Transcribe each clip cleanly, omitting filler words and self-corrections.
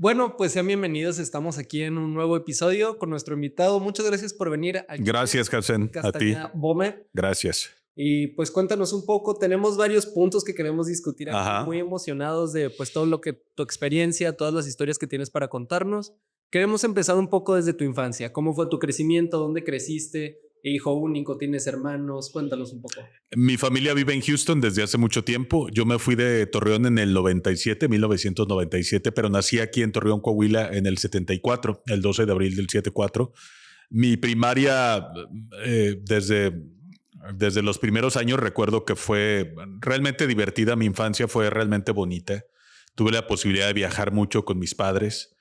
Bueno, pues sean bienvenidos. Estamos aquí en un nuevo episodio con nuestro invitado. Muchas gracias por venir aquí. Gracias, Hassan, a ti. Castañeda Bome. Gracias. Y pues cuéntanos un poco. Tenemos varios puntos que queremos discutir aquí. Muy Ajá. emocionados de pues todo lo que tu experiencia, todas las historias que tienes para contarnos. Queremos empezar un poco desde tu infancia. ¿Cómo fue tu crecimiento? ¿Dónde creciste? Hijo único, ¿tienes hermanos? Cuéntanos un poco. Mi familia vive en Houston desde hace mucho tiempo. Yo me fui de Torreón en el 1997, pero nací aquí en Torreón, Coahuila, en el 74, el 12 de abril del 74. Mi primaria, desde los primeros años, recuerdo que fue realmente divertida. Mi infancia fue realmente bonita. Tuve la posibilidad de viajar mucho con mis padres.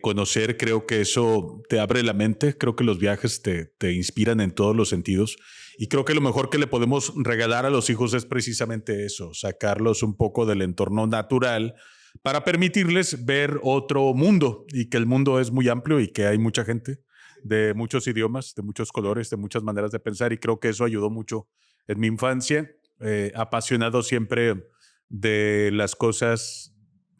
Conocer, creo que eso te abre la mente. Creo que los viajes te inspiran en todos los sentidos. Y creo que lo mejor que le podemos regalar a los hijos es precisamente eso, sacarlos un poco del entorno natural para permitirles ver otro mundo y que el mundo es muy amplio y que hay mucha gente de muchos idiomas, de muchos colores, de muchas maneras de pensar, y creo que eso ayudó mucho en mi infancia. Apasionado siempre de las cosas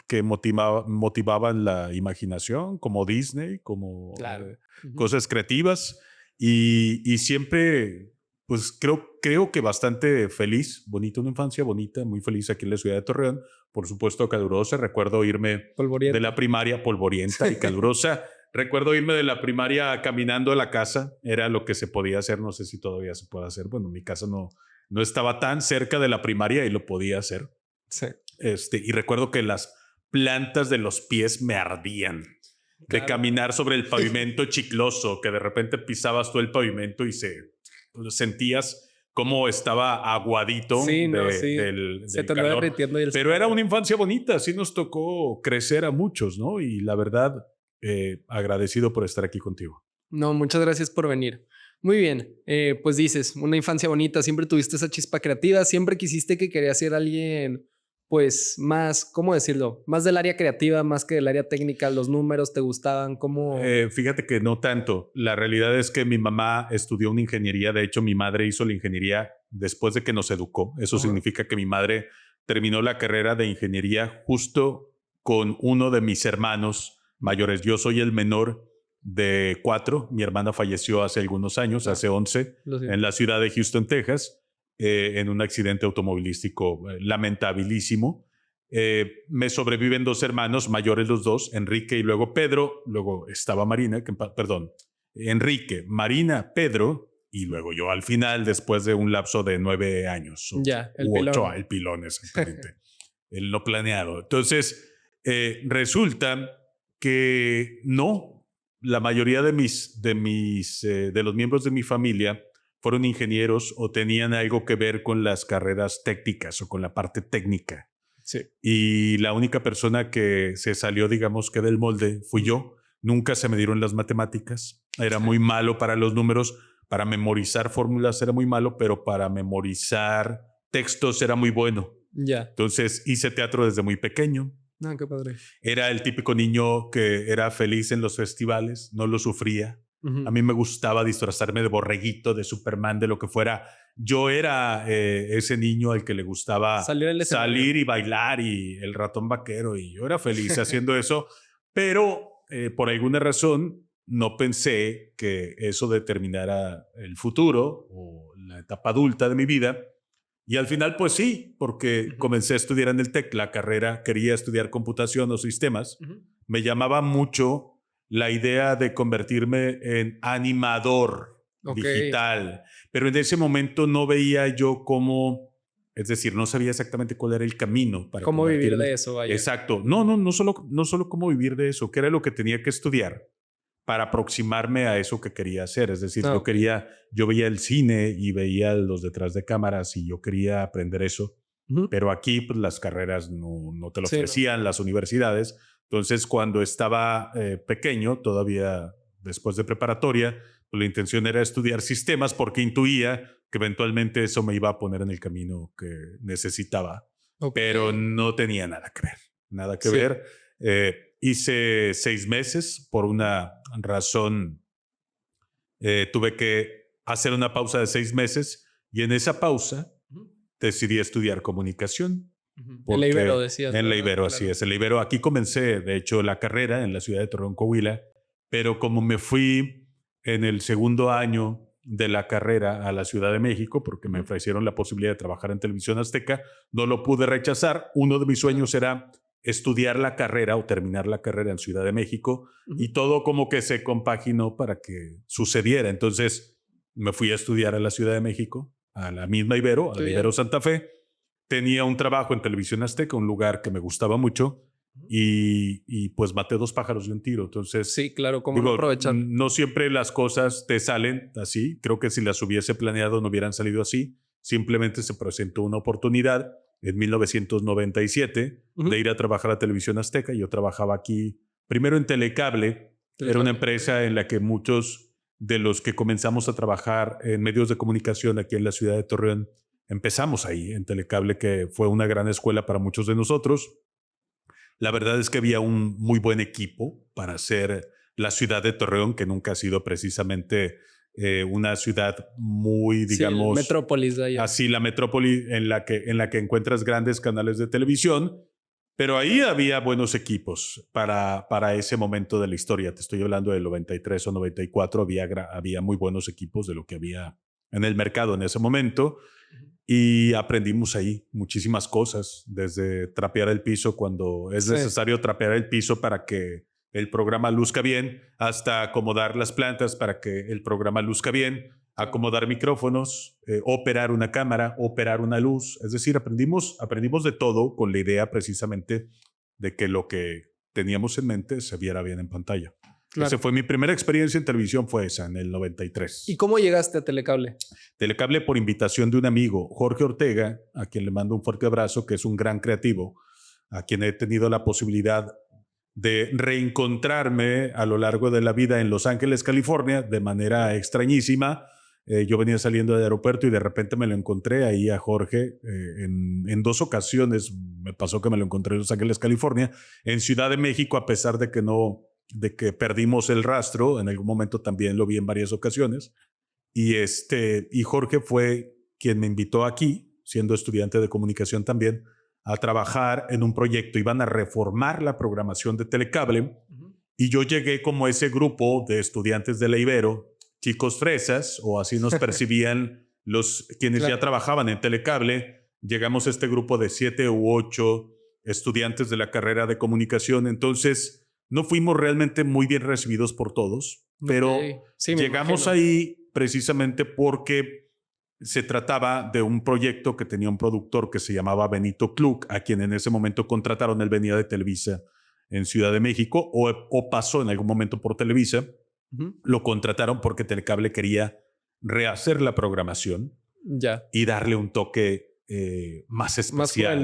que motivaban la imaginación, como Disney, como Claro. cosas creativas, y siempre, pues creo que bastante feliz, bonita, una infancia bonita, muy feliz aquí en la ciudad de Torreón, por supuesto calurosa. Recuerdo irme Polvorienta. de la primaria, polvorienta y calurosa. Recuerdo irme de la primaria caminando a la casa, era lo que se podía hacer, no sé si todavía se puede hacer. Bueno, mi casa no estaba tan cerca de la primaria y lo podía hacer. Sí. Y recuerdo que las plantas de los pies me ardían de Claro. caminar sobre el pavimento chicloso, que de repente pisabas tú el pavimento y sentías cómo estaba aguadito Sí, no, sí. del Se te anda calor. derritiendo y el Pero era una infancia bonita, sí nos tocó crecer a muchos, ¿no? Y la verdad, agradecido por estar aquí contigo. No, muchas gracias por venir. Muy bien, pues dices, una infancia bonita, siempre tuviste esa chispa creativa, siempre quisiste que querías ser alguien, pues más, ¿cómo decirlo? Más del área creativa, más que del área técnica, los números te gustaban, ¿cómo? Fíjate que no tanto. La realidad es que mi mamá estudió una ingeniería. De hecho, mi madre hizo la ingeniería después de que nos educó. Eso significa que mi madre terminó la carrera de ingeniería justo con uno de mis hermanos mayores. Yo soy el menor de 4. Mi hermana falleció hace algunos años, hace 11, en la ciudad de Houston, Texas, en un accidente automovilístico lamentabilísimo. Me sobreviven 2 hermanos mayores, los dos, Enrique y luego Pedro. Luego estaba Marina, Enrique, Marina, Pedro, y luego yo al final, después de un lapso de 9 años. Ya, el 8, pilón. el pilón, exactamente. El no planeado. Entonces, resulta que no, la mayoría de los miembros de mi familia fueron ingenieros o tenían algo que ver con las carreras técnicas o con la parte técnica. Sí. Y la única persona que se salió, digamos que del molde, fui yo. Nunca se me dieron las matemáticas. Era muy malo para los números. Para memorizar fórmulas era muy malo, pero para memorizar textos era muy bueno. Ya. Entonces hice teatro desde muy pequeño. Ah, qué padre. Era el típico niño que era feliz en los festivales, no lo sufría. A mí me gustaba disfrazarme de borreguito, de Superman, de lo que fuera. Yo era ese niño al que le gustaba salir y bailar, y el ratón vaquero, y yo era feliz haciendo eso, pero por alguna razón no pensé que eso determinara el futuro o la etapa adulta de mi vida. Y al final, pues sí, porque comencé a estudiar en el TEC, la carrera, quería estudiar computación o sistemas. Me llamaba mucho la idea de convertirme en animador digital, pero en ese momento no veía yo cómo, es decir, no sabía exactamente cuál era el camino para cómo vivir de eso, vaya. Exacto. No solo cómo vivir de eso, qué era lo que tenía que estudiar para aproximarme a eso que quería hacer. Es decir, yo veía el cine y veía los detrás de cámaras y yo quería aprender eso. Pero aquí pues, las carreras no te lo ofrecían, las universidades. Entonces, cuando estaba pequeño, todavía después de preparatoria, pues, la intención era estudiar sistemas porque intuía que eventualmente eso me iba a poner en el camino que necesitaba. Pero no tenía nada que ver. Hice 6 meses por una razón. Tuve que hacer una pausa de 6 meses y en esa pausa decidí estudiar comunicación. En la Ibero decías. En la ¿verdad? Ibero, Claro. así es. En la Ibero, aquí comencé, de hecho, la carrera en la ciudad de Torreón, Coahuila, pero como me fui en el segundo año de la carrera a la Ciudad de México, porque me ofrecieron la posibilidad de trabajar en Televisión Azteca, no lo pude rechazar. Uno de mis sueños era estudiar la carrera o terminar la carrera en Ciudad de México, y todo como que se compaginó para que sucediera. Entonces me fui a estudiar a la Ciudad de México, a la misma Ibero, a la Ibero Santa Fe. Tenía un trabajo en Televisión Azteca, un lugar que me gustaba mucho, y pues maté dos pájaros de un tiro. Entonces, sí, claro, cómo digo, no aprovechar. no siempre las cosas te salen así. Creo que si las hubiese planeado no hubieran salido así. Simplemente se presentó una oportunidad en 1997 de ir a trabajar a Televisión Azteca. Yo trabajaba aquí primero en Telecable. Era una empresa en la que muchos de los que comenzamos a trabajar en medios de comunicación aquí en la ciudad de Torreón empezamos ahí en Telecable, que fue una gran escuela para muchos de nosotros. La verdad es que había un muy buen equipo para hacer la ciudad de Torreón, que nunca ha sido precisamente una ciudad muy, digamos, sí, metrópolis de allá. Así la metrópoli en la que encuentras grandes canales de televisión, pero ahí había buenos equipos para ese momento de la historia. Te estoy hablando del 93 o 94, había muy buenos equipos de lo que había en el mercado en ese momento. Y aprendimos ahí muchísimas cosas, desde trapear el piso cuando es necesario trapear el piso para que el programa luzca bien, hasta acomodar las plantas para que el programa luzca bien, acomodar micrófonos, operar una cámara, operar una luz. Es decir, aprendimos de todo con la idea precisamente de que lo que teníamos en mente se viera bien en pantalla. Claro. Esa fue mi primera experiencia en televisión, fue esa, en el 93. ¿Y cómo llegaste a Telecable? Telecable por invitación de un amigo, Jorge Ortega, a quien le mando un fuerte abrazo, que es un gran creativo, a quien he tenido la posibilidad de reencontrarme a lo largo de la vida en Los Ángeles, California, de manera extrañísima. Yo venía saliendo del aeropuerto y de repente me lo encontré ahí a Jorge. En dos ocasiones me pasó que me lo encontré en Los Ángeles, California. En Ciudad de México, a pesar de que perdimos el rastro, en algún momento también lo vi en varias ocasiones. Y Jorge fue quien me invitó aquí, siendo estudiante de comunicación también, a trabajar en un proyecto. Iban a reformar la programación de Telecable, y yo llegué como ese grupo de estudiantes de la Ibero, chicos fresas, o así nos percibían quienes ya trabajaban en Telecable. Llegamos a este grupo de 7 u 8 estudiantes de la carrera de comunicación. Entonces no fuimos realmente muy bien recibidos por todos, pero sí, llegamos ahí precisamente porque se trataba de un proyecto que tenía un productor que se llamaba Benito Klug, a quien en ese momento contrataron. Él venía de Televisa en Ciudad de México, o pasó en algún momento por Televisa. Lo contrataron porque Telecable quería rehacer la programación y darle un toque más especial,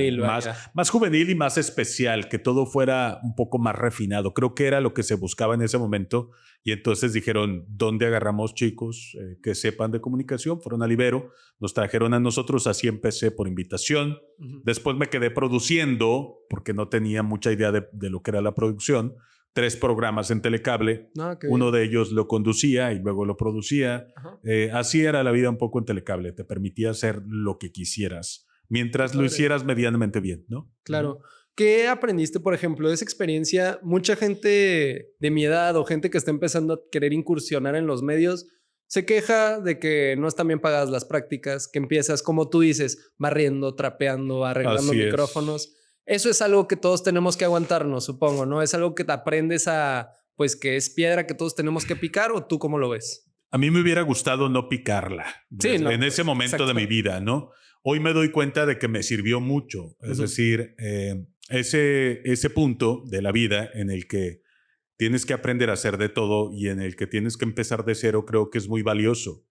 más juvenil y más especial, que todo fuera un poco más refinado. Creo que era lo que se buscaba en ese momento. Y entonces dijeron, ¿dónde agarramos chicos que sepan de comunicación? Fueron al Ibero, nos trajeron a nosotros. Así empecé por invitación. Después me quedé produciendo, porque no tenía mucha idea de lo que era la producción. 3 programas en Telecable. Uno de ellos lo conducía y luego lo producía. Así era la vida un poco en Telecable. Te permitía hacer lo que quisieras, mientras lo hicieras medianamente bien, ¿no? Claro. ¿Qué aprendiste, por ejemplo, de esa experiencia? Mucha gente de mi edad o gente que está empezando a querer incursionar en los medios se queja de que no están bien pagadas las prácticas, que empiezas, como tú dices, barriendo, trapeando, arreglando micrófonos. Eso es algo que todos tenemos que aguantarnos, supongo, ¿no? Es algo que te aprendes pues que es piedra que todos tenemos que picar, ¿o tú cómo lo ves? A mí me hubiera gustado no picarla en ese momento de mi vida, ¿no? Hoy me doy cuenta de que me sirvió mucho. Es decir, ese punto de la vida en el que tienes que aprender a hacer de todo y en el que tienes que empezar de cero, creo que es muy valioso.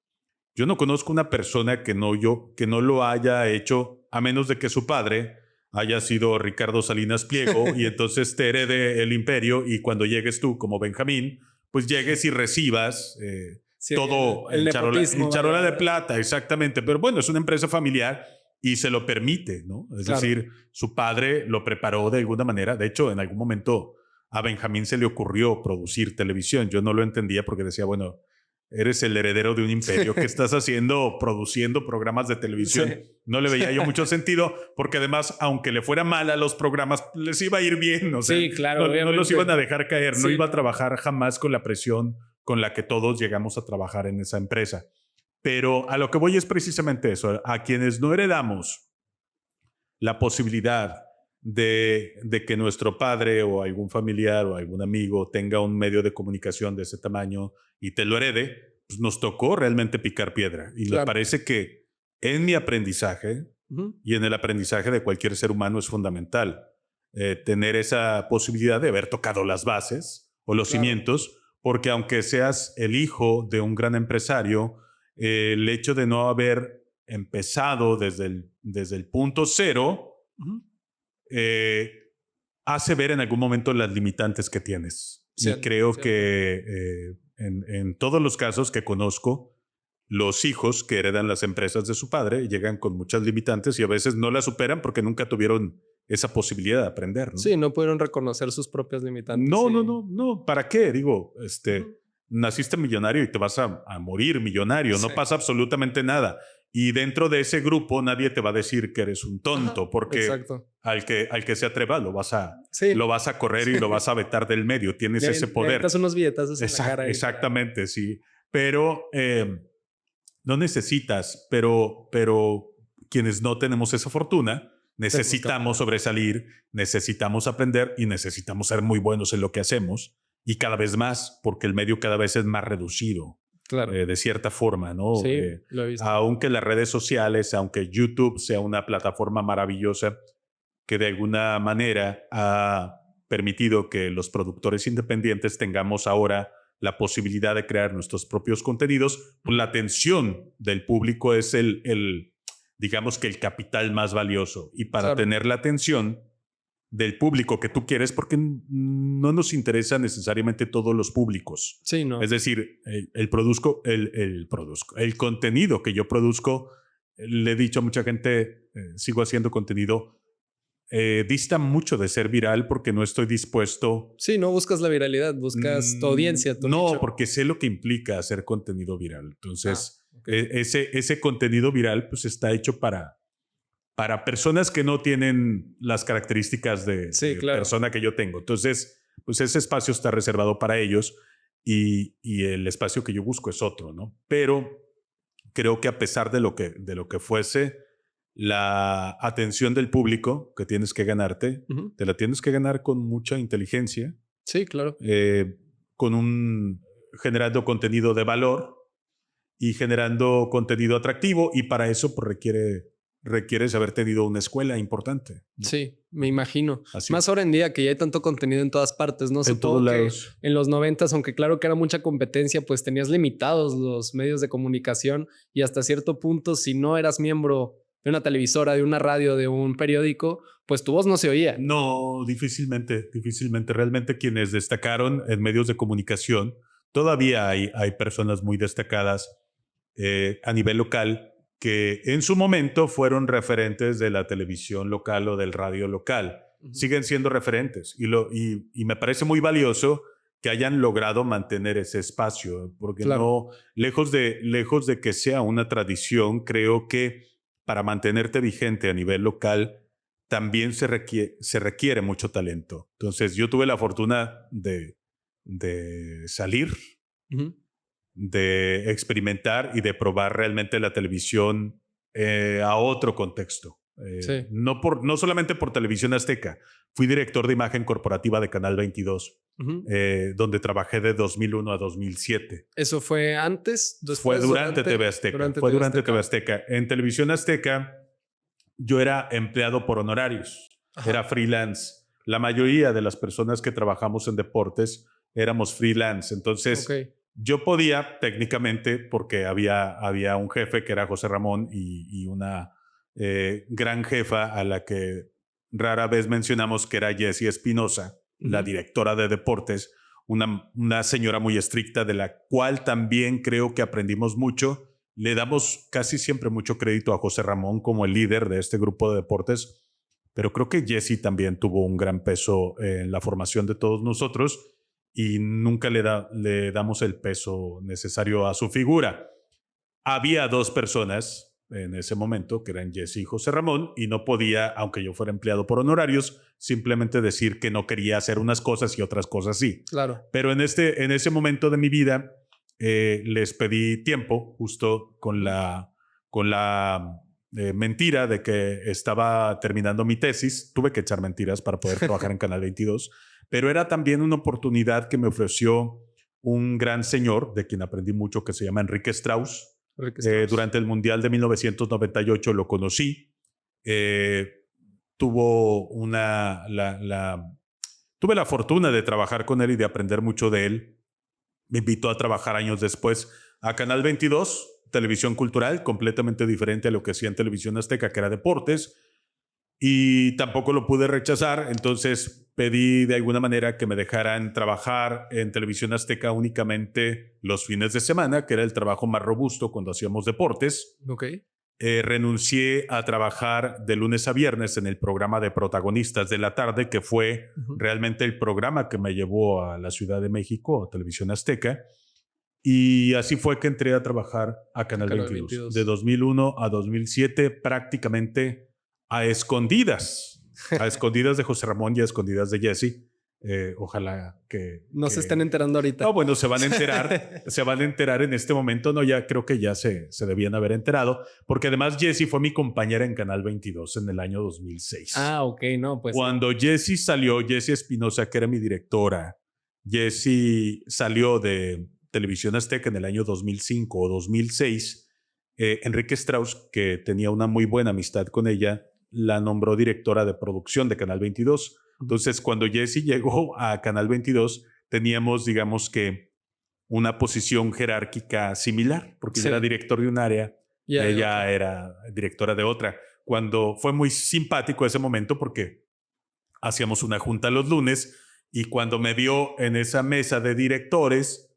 Yo no conozco una persona que no lo haya hecho, a menos de que su padre haya sido Ricardo Salinas Pliego y entonces te herede el imperio, y cuando llegues tú como Benjamín, pues llegues y recibas todo en charola de plata, exactamente. Pero bueno, es una empresa familiar y se lo permite, ¿no? Es decir, su padre lo preparó de alguna manera. De hecho, en algún momento a Benjamín se le ocurrió producir televisión. Yo no lo entendía porque decía, bueno, eres el heredero de un imperio. ¿Qué estás haciendo produciendo programas de televisión? Sí. No le veía yo mucho sentido, porque además, aunque le fuera mal a los programas, les iba a ir bien. O sea, Sí, claro, no los iban a dejar caer. Sí, no iba a no. trabajar jamás con la presión con la que todos llegamos a trabajar en esa empresa. Pero a lo que voy es precisamente eso. A quienes no heredamos la posibilidad de que nuestro padre o algún familiar o algún amigo tenga un medio de comunicación de ese tamaño y te lo herede, pues nos tocó realmente picar piedra. Y me Claro. parece que en mi aprendizaje Ujú. y en el aprendizaje de cualquier ser humano es fundamental tener esa posibilidad de haber tocado las bases o los Claro. cimientos, porque aunque seas el hijo de un gran empresario, el hecho de no haber empezado desde el punto cero Ujú. hace ver en algún momento las limitantes que tienes. Y Cierto, creo cierto. que en todos los casos que conozco, los hijos que heredan las empresas de su padre llegan con muchas limitantes y a veces no las superan porque nunca tuvieron esa posibilidad de aprender, ¿no? Sí, no pudieron reconocer sus propias limitantes. No, y- no. ¿Para qué? Digo, Ujú. naciste millonario y te vas a morir millonario. No Sí. pasa absolutamente nada. Y dentro de ese grupo nadie te va a decir que eres un tonto, Ajá, porque exacto. al que se atreva Sí. lo vas a correr y lo vas a vetar del medio. Tienes Le, ese le poder. avientas unos billetazos en la cara. ahí. Exactamente, sí. Pero no necesitas, pero quienes no tenemos esa fortuna, necesitamos sobresalir, necesitamos aprender y necesitamos ser muy buenos en lo que hacemos y cada vez más, porque el medio cada vez es más reducido, Claro. de cierta forma, ¿no? Sí, lo he visto. Aunque las redes sociales, aunque YouTube sea una plataforma maravillosa que de alguna manera ha permitido que los productores independientes tengamos ahora la posibilidad de crear nuestros propios contenidos, pues la atención del público es digamos que el capital más valioso. Y para Claro. tener la atención del público que tú quieres, porque no nos interesa necesariamente todos los públicos. Sí, no. Es decir, el contenido que yo produzco, le he dicho a mucha gente, sigo haciendo contenido, dista mucho de ser viral porque no estoy dispuesto. Sí, no buscas la viralidad, buscas tu audiencia, tu No, nicho. porque sé lo que implica hacer contenido viral. Entonces, Ok. ese contenido viral pues está hecho para personas que no tienen las características de Claro. persona que yo tengo. Entonces, pues ese espacio está reservado para ellos y el espacio que yo busco es otro, ¿no? Pero creo que a pesar de lo que fuese la atención del público que tienes que ganarte, Ujú. te la tienes que ganar con mucha inteligencia, Sí, claro. generando contenido de valor y generando contenido atractivo, y para eso pues, requieres haber tenido una escuela importante, ¿no? Sí, me imagino. Así Más ahora en día que ya hay tanto contenido en todas partes, ¿no? en Supongo todos que lados. en los 90s, aunque claro que era mucha competencia, pues tenías limitados los medios de comunicación y hasta cierto punto, si no eras miembro de una televisora, de una radio, de un periódico, pues tu voz no se oía. No, difícilmente. Realmente quienes destacaron en medios de comunicación, todavía hay personas muy destacadas a nivel local que en su momento fueron referentes de la televisión local o del radio local. Ujú. Siguen siendo referentes y me parece muy valioso que hayan logrado mantener ese espacio, porque Claro. no, lejos de que sea una tradición, creo que para mantenerte vigente a nivel local también se requiere mucho talento. Entonces yo tuve la fortuna de salir, Ujú. de experimentar y de probar realmente la televisión a otro contexto. Sí. No solamente por Televisión Azteca. Fui director de imagen corporativa de Canal 22, Ujú. donde trabajé de 2001 a 2007. ¿Eso fue antes? Fue Después, durante TV Azteca. Fue durante TV Azteca. En Televisión Azteca yo era empleado por honorarios. Ajá. Era freelance. La mayoría de las personas que trabajamos en deportes éramos freelance. Entonces, Ok. yo podía técnicamente, porque había un jefe que era José Ramón y una gran jefa a la que rara vez mencionamos, que era Jessie Espinosa, la Ujú. directora de deportes, una señora muy estricta de la cual también creo que aprendimos mucho. Le damos casi siempre mucho crédito a José Ramón como el líder de este grupo de deportes, pero creo que Jessie también tuvo un gran peso en la formación de todos nosotros. y nunca le damos el peso necesario a su figura. Había dos personas en ese momento, que eran Jesse y José Ramón, y no podía, aunque yo fuera empleado por honorarios, simplemente decir que no quería hacer unas cosas y otras cosas sí. Claro. Pero en ese momento de mi vida les pedí tiempo, justo con la mentira de que estaba terminando mi tesis. Tuve que echar mentiras para poder trabajar en Canal 22, pero era también una oportunidad que me ofreció un gran señor, de quien aprendí mucho, que se llama Enrique Strauss. Durante el Mundial de 1998 lo conocí. Tuve la fortuna de trabajar con él y de aprender mucho de él. Me invitó a trabajar años después a Canal 22, televisión cultural, completamente diferente a lo que hacía en Televisión Azteca, que era deportes, y tampoco lo pude rechazar. Entonces pedí de alguna manera que me dejaran trabajar en Televisión Azteca únicamente los fines de semana, que era el trabajo más robusto cuando hacíamos deportes. Okay. Renuncié a trabajar de lunes a viernes en el programa de Protagonistas de la Tarde, que fue realmente el programa que me llevó a la Ciudad de México, a Televisión Azteca. Y así fue que entré a trabajar a Canal 22. De 2001 a 2007, prácticamente a escondidas de José Ramón y a escondidas de Jesse. Ojalá que... No se estén enterando ahorita. No, bueno, se van a enterar. Se van a enterar en este momento. No, ya creo que ya se debían haber enterado. Porque además Jesse fue mi compañera en Canal 22 en el año 2006. Ah, ok, no, pues... Cuando Jesse salió, Jesse Espinosa, que era mi directora, Jesse salió de Televisión Azteca en el año 2005 o 2006. Enrique Strauss, que tenía una muy buena amistad con ella, la nombró directora de producción de Canal 22. Entonces, cuando Jesse llegó a Canal 22, teníamos, digamos que, una posición jerárquica similar, porque yo era director de un área y ella era directora de otra. Cuando fue muy simpático ese momento, porque hacíamos una junta los lunes, y cuando me vio en esa mesa de directores,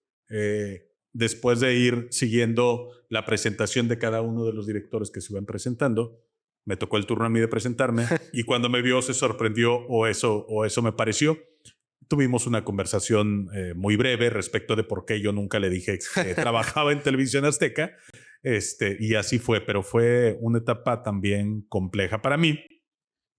después de ir siguiendo la presentación de cada uno de los directores que se iban presentando, me tocó el turno a mí de presentarme y cuando me vio se sorprendió o eso me pareció. Tuvimos una conversación muy breve respecto de por qué yo nunca le dije que trabajaba en Televisión Azteca, y así fue, pero fue una etapa también compleja para mí,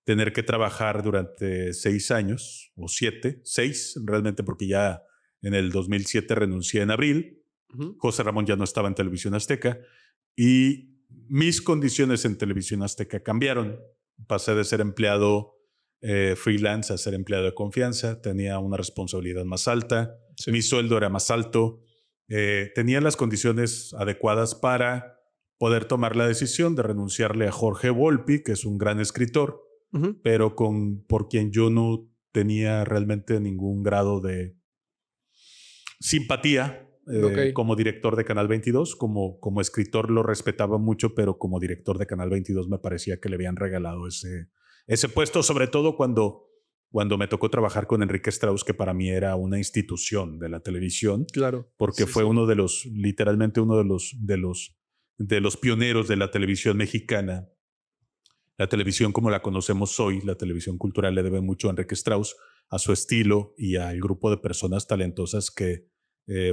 tener que trabajar durante 6 años o 6 realmente, porque ya en el 2007 renuncié en abril. José Ramón ya no estaba en Televisión Azteca y mis condiciones en Televisión Azteca cambiaron. Pasé de ser empleado freelance a ser empleado de confianza. Tenía una responsabilidad más alta. Sí. Mi sueldo era más alto. Tenía las condiciones adecuadas para poder tomar la decisión de renunciarle a Jorge Volpi, que es un gran escritor, pero por quien yo no tenía realmente ningún grado de simpatía. Como director de Canal 22, como escritor lo respetaba mucho, pero como director de Canal 22 me parecía que le habían regalado ese puesto, sobre todo cuando me tocó trabajar con Enrique Strauss, que para mí era una institución de la televisión. Claro. Porque fue literalmente uno de los pioneros de la televisión mexicana. La televisión como la conocemos hoy, la televisión cultural, le debe mucho a Enrique Strauss, a su estilo y al grupo de personas talentosas que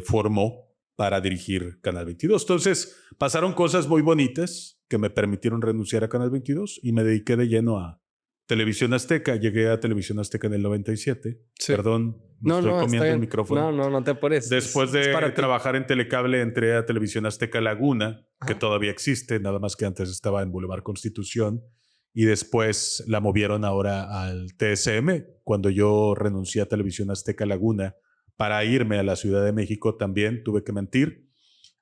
formó para dirigir Canal 22. Entonces pasaron cosas muy bonitas que me permitieron renunciar a Canal 22 y me dediqué de lleno a Televisión Azteca. Llegué a Televisión Azteca en el 97. Sí. Perdón, estoy comiendo el micrófono. No te apures. Después de trabajar en Telecable, entré a Televisión Azteca Laguna, que todavía existe, nada más que antes estaba en Boulevard Constitución, y después la movieron ahora al TSM. Cuando yo renuncié a Televisión Azteca Laguna para irme a la Ciudad de México, también tuve que mentir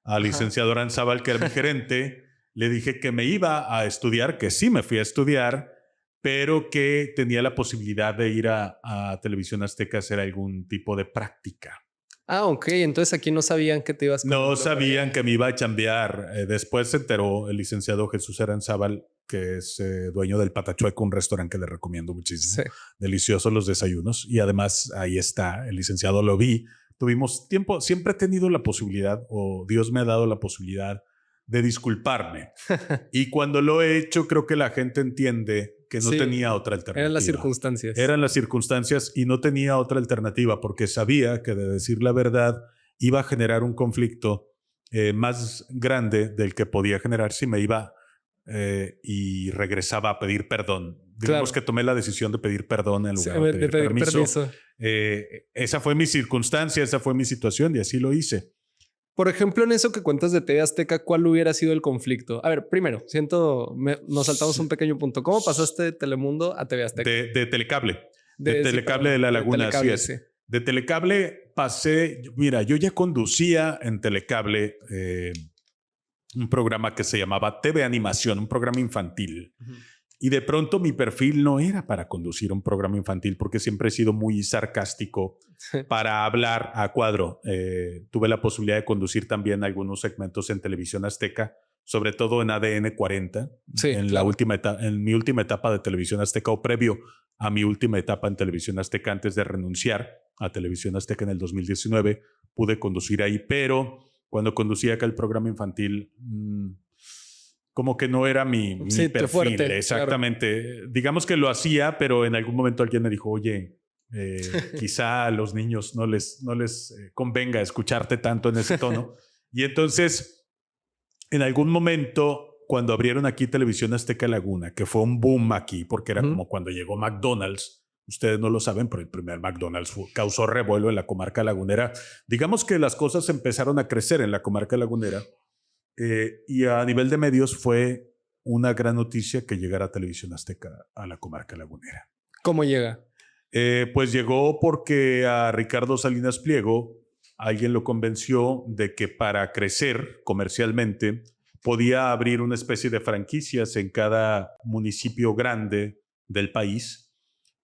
al licenciado Aranzábal, que era mi gerente. Le dije que me iba a estudiar, que sí me fui a estudiar, pero que tenía la posibilidad de ir a Televisión Azteca a hacer algún tipo de práctica. Ah, ok. Entonces aquí no sabían que te ibas a... No sabían que me iba a chambear. Después se enteró el licenciado Jesús Aranzábal, que es dueño del Patachueco, un restaurante que le recomiendo muchísimo. Sí. Deliciosos los desayunos. Y además ahí está, el licenciado lo vi. Tuvimos tiempo, siempre he tenido la posibilidad, o Dios me ha dado la posibilidad de disculparme. Y cuando lo he hecho, creo que la gente entiende que no tenía otra alternativa. Eran las circunstancias. Eran las circunstancias y no tenía otra alternativa porque sabía que de decir la verdad iba a generar un conflicto más grande del que podía generar si me iba y regresaba a pedir perdón. Digamos que tomé la decisión de pedir perdón en lugar de pedir permiso. Esa fue mi circunstancia, esa fue mi situación y así lo hice. Por ejemplo, en eso que cuentas de TV Azteca, ¿cuál hubiera sido el conflicto? A ver, primero, nos saltamos un pequeño punto. ¿Cómo pasaste de Telemundo a TV Azteca? De Telecable. De Telecable de La Laguna, así es. Sí. De Telecable pasé, mira, yo ya conducía en Telecable un programa que se llamaba TV Animación, un programa infantil. Y de pronto mi perfil no era para conducir un programa infantil porque siempre he sido muy sarcástico para hablar a cuadro. Tuve la posibilidad de conducir también algunos segmentos en Televisión Azteca, sobre todo en ADN 40, en mi última etapa de Televisión Azteca o previo a mi última etapa en Televisión Azteca antes de renunciar a Televisión Azteca en el 2019. Pude conducir ahí, pero cuando conducía acá el programa infantil, como que no era mi perfil. Fuerte, exactamente. Claro. Digamos que lo hacía, pero en algún momento alguien me dijo, oye, quizá a los niños no les convenga escucharte tanto en ese tono. Y entonces, en algún momento, cuando abrieron aquí Televisión Azteca Laguna, que fue un boom aquí, porque era como cuando llegó McDonald's. Ustedes no lo saben, pero el primer McDonald's causó revuelo en la comarca lagunera. Digamos que las cosas empezaron a crecer en la comarca lagunera. Y a nivel de medios fue una gran noticia que llegara Televisión Azteca a la comarca lagunera. ¿Cómo llega? Pues llegó porque a Ricardo Salinas Pliego alguien lo convenció de que para crecer comercialmente podía abrir una especie de franquicias en cada municipio grande del país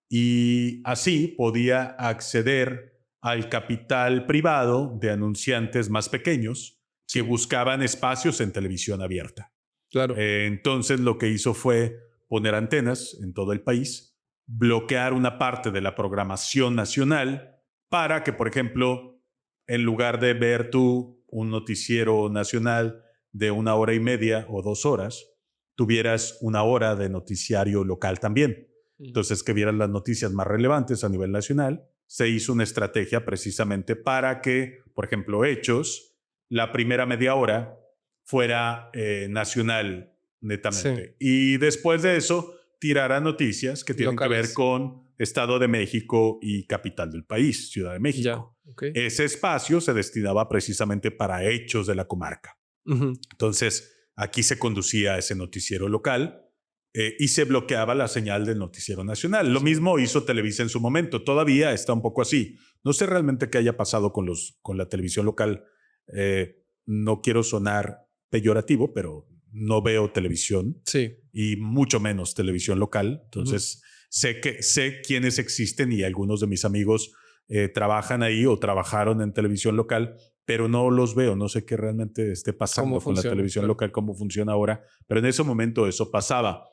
y así podía acceder al capital privado de anunciantes más pequeños que buscaban espacios en televisión abierta. Claro. Entonces lo que hizo fue poner antenas en todo el país, bloquear una parte de la programación nacional para que, por ejemplo, en lugar de ver tú un noticiero nacional de 1 hora y media o 2 horas, tuvieras 1 hora de noticiario local también. Entonces, que vieran las noticias más relevantes a nivel nacional. Se hizo una estrategia precisamente para que, por ejemplo, Hechos, la primera media hora fuera nacional netamente. Sí. Y después de eso, tirara noticias que tienen locales que ver con Estado de México y capital del país, Ciudad de México. Ya, okay. Ese espacio se destinaba precisamente para Hechos de la comarca. Entonces, aquí se conducía ese noticiero local y se bloqueaba la señal del noticiero nacional. Lo mismo hizo Televisa en su momento. Todavía está un poco así. No sé realmente qué haya pasado con la televisión local. No quiero sonar peyorativo, pero no veo televisión y mucho menos televisión local. Entonces, sé quiénes existen y algunos de mis amigos trabajan ahí o trabajaron en televisión local, pero no los veo. No sé qué realmente esté pasando con la televisión local, cómo funciona ahora. Pero en ese momento eso pasaba.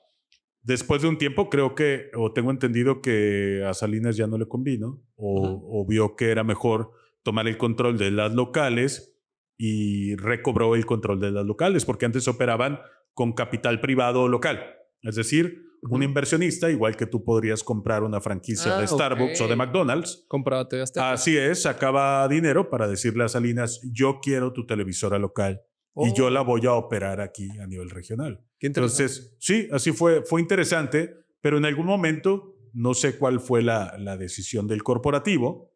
Después de un tiempo creo que, o tengo entendido que a Salinas ya no le convino o vio que era mejor tomar el control de las locales y recobró el control de las locales, porque antes operaban con capital privado local. Es decir, un inversionista, igual que tú podrías comprar una franquicia de Starbucks o de McDonald's. Compraba TV Azteca. Así es, sacaba dinero para decirle a Salinas, yo quiero tu televisora local y yo la voy a operar aquí a nivel regional. Qué interesante. Entonces, sí, así fue interesante, pero en algún momento, no sé cuál fue la decisión del corporativo,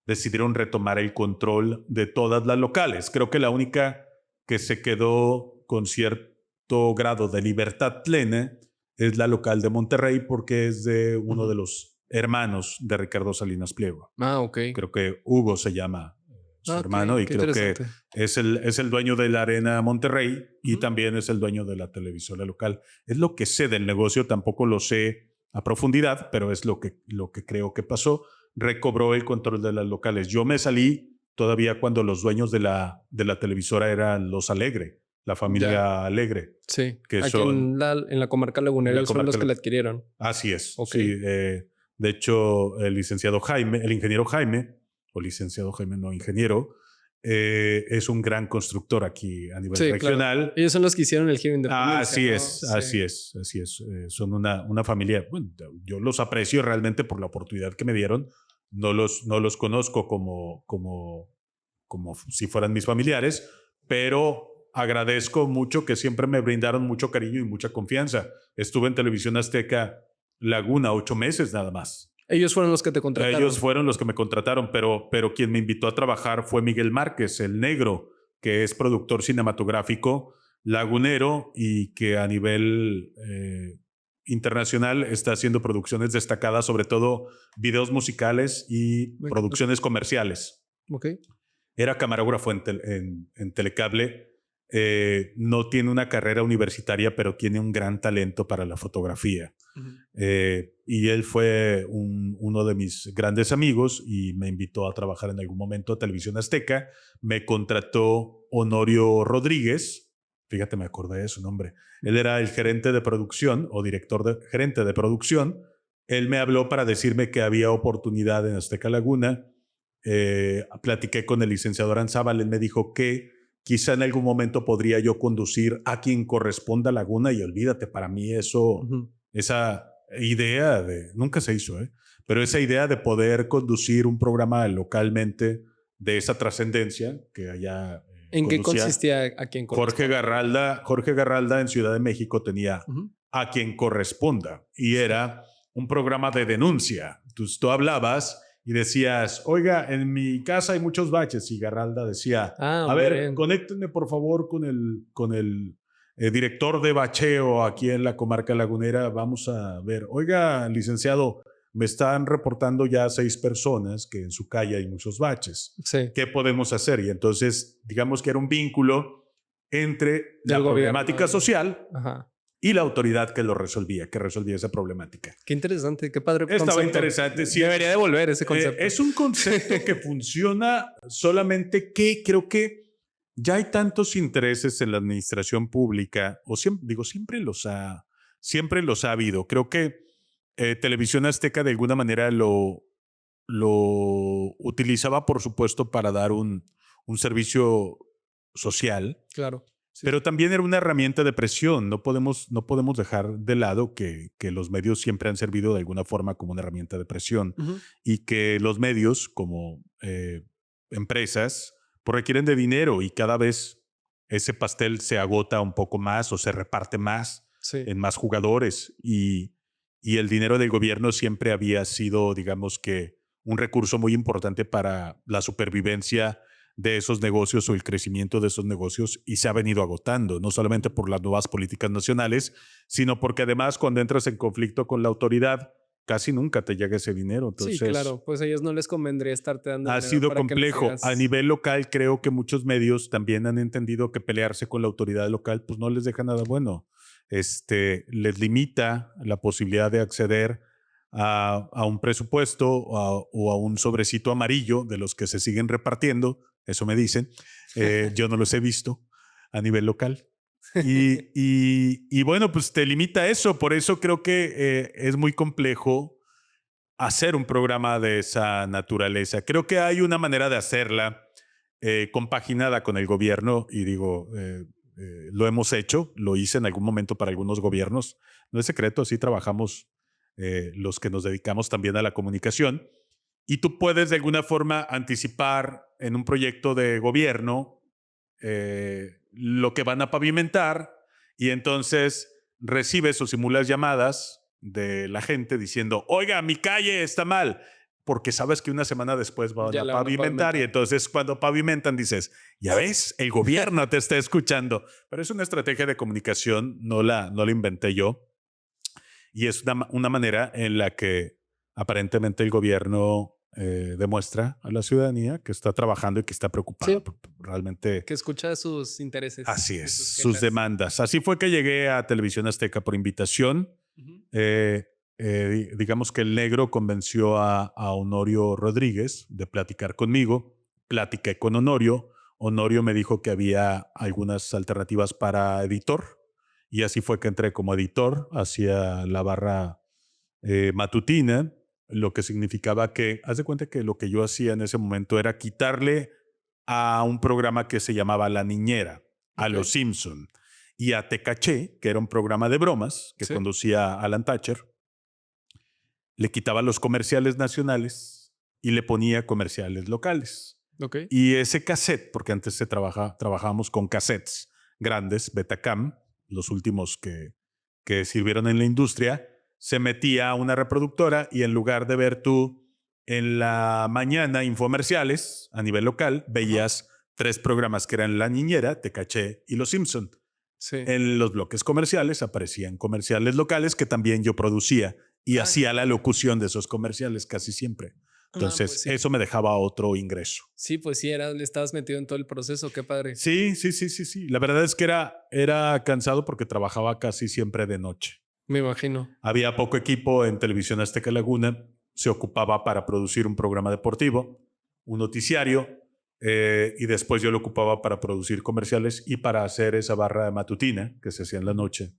decidieron retomar el control de todas las locales. Creo que la única que se quedó con cierto grado de libertad plena es la local de Monterrey, porque es de uno de los hermanos de Ricardo Salinas Pliego. Ah, ok. Creo que Hugo se llama su hermano y creo que es el dueño de la Arena Monterrey y también es el dueño de la televisora local. Es lo que sé del negocio, tampoco lo sé a profundidad, pero es lo que creo que pasó. Recobró el control de las locales. Yo me salí todavía cuando los dueños de la televisora eran los Alegre, la familia Alegre. Sí, que aquí en la comarca lagunera son los que la adquirieron. Así es. Okay. Sí, de hecho, el ingeniero Jaime, no ingeniero, es un gran constructor aquí a nivel Sí, regional. claro. Ellos son los que hicieron el Giro Independencia. Así ¿no? es, así es, así es. Son una familia. Bueno, yo los aprecio realmente por la oportunidad que me dieron. No los conozco como si fueran mis familiares, pero agradezco mucho que siempre me brindaron mucho cariño y mucha confianza. Estuve en Televisión Azteca Laguna 8 meses nada más. Ellos fueron los que te contrataron. Ellos fueron los que me contrataron, pero quien me invitó a trabajar fue Miguel Márquez, el negro, que es productor cinematográfico lagunero y que a nivel internacional está haciendo producciones destacadas, sobre todo videos musicales y producciones comerciales. Okay. Era camarógrafo en Telecable. No tiene una carrera universitaria, pero tiene un gran talento para la fotografía. Y él fue uno de mis grandes amigos y me invitó a trabajar en algún momento a Televisión Azteca. Me contrató Honorio Rodríguez. Fíjate, me acordé de su nombre. Él era el gerente de producción o gerente de producción. Él me habló para decirme que había oportunidad en Azteca Laguna. Platiqué con el licenciado Aranzábal. Él me dijo que quizá en algún momento podría yo conducir a quien corresponda a Laguna, y olvídate, para mí eso, esa idea nunca se hizo, pero esa idea de poder conducir un programa localmente de esa trascendencia que allá ¿En qué consistía a quien corresponda? Jorge Garralda en Ciudad de México tenía A quien corresponda, y era un programa de denuncia. Entonces tú hablabas y decías, oiga, en mi casa hay muchos baches, y Garralda decía, a ver, conéctenme por favor con el director de bacheo aquí en la comarca lagunera. Vamos a ver, oiga, licenciado, me están reportando ya 6 personas que en su calle hay muchos baches. Sí. ¿Qué podemos hacer? Y entonces, digamos que era un vínculo entre la problemática social y la autoridad que resolvía esa problemática. Qué interesante, qué padre concepto. Estaba interesante. Sí, debería devolver ese concepto. Es un concepto que funciona, solamente que creo que ya hay tantos intereses en la administración pública, o siempre los ha habido. Creo que Televisión Azteca de alguna manera lo utilizaba, por supuesto, para dar un servicio social. Claro. Sí. Pero también era una herramienta de presión. No podemos dejar de lado que los medios siempre han servido de alguna forma como una herramienta de presión, y que los medios como empresas pues requieren de dinero, y cada vez ese pastel se agota un poco más o se reparte más en más jugadores, y el dinero del gobierno siempre había sido, digamos que, un recurso muy importante para la supervivencia de esos negocios o el crecimiento de esos negocios, y se ha venido agotando, no solamente por las nuevas políticas nacionales, sino porque además cuando entras en conflicto con la autoridad, casi nunca te llega ese dinero. Entonces, sí, claro, pues a ellos no les convendría estarte dando ha sido complejo. A nivel local, creo que muchos medios también han entendido que pelearse con la autoridad local pues no les deja nada bueno. Les limita la posibilidad de acceder a un presupuesto o a un sobrecito amarillo de los que se siguen repartiendo. Eso me dicen. Yo no los he visto a nivel local. Y bueno, pues te limita eso. Por eso creo que es muy complejo hacer un programa de esa naturaleza. Creo que hay una manera de hacerla compaginada con el gobierno, y digo, lo hemos hecho, lo hice en algún momento para algunos gobiernos. No es secreto, así trabajamos los que nos dedicamos también a la comunicación. Y tú puedes de alguna forma anticipar en un proyecto de gobierno lo que van a pavimentar, y entonces recibes o simulas llamadas de la gente diciendo, oiga, mi calle está mal, porque sabes que una semana después van a pavimentar, y entonces cuando pavimentan dices, ya ves, el gobierno te está escuchando. Pero es una estrategia de comunicación, no la inventé yo, y es una manera en la que aparentemente el gobierno demuestra a la ciudadanía que está trabajando y que está preocupado. Sí. Realmente. Que escucha sus intereses. Así es, sus demandas. Así fue que llegué a Televisión Azteca por invitación. Digamos que el negro convenció a Honorio Rodríguez de platicar conmigo. Platiqué con Honorio. Honorio me dijo que había algunas alternativas para editor, y así fue que entré como editor hacia la barra matutina, lo que significaba que, haz de cuenta que lo que yo hacía en ese momento era quitarle a un programa que se llamaba La Niñera, a Los Simpson, y a Te Caché, que era un programa de bromas que conducía Alan Thatcher. Le quitaba los comerciales nacionales y le ponía comerciales locales. Y ese cassette, porque antes trabajábamos con cassettes grandes, Betacam, los últimos que sirvieron en la industria, se metía a una reproductora y en lugar de ver tú en la mañana infomerciales a nivel local, veías 3 programas que eran La Niñera, Te Caché y Los Simpson. En los bloques comerciales aparecían comerciales locales que también yo producía y hacía la locución de esos comerciales casi siempre. Entonces, pues eso me dejaba otro ingreso. Sí, pues sí, estabas metido en todo el proceso, qué padre. Sí. La verdad es que era cansado porque trabajaba casi siempre de noche. Me imagino. Había poco equipo en Televisión Azteca Laguna. Se ocupaba para producir un programa deportivo, un noticiario, y después yo lo ocupaba para producir comerciales y para hacer esa barra matutina que se hacía en la noche.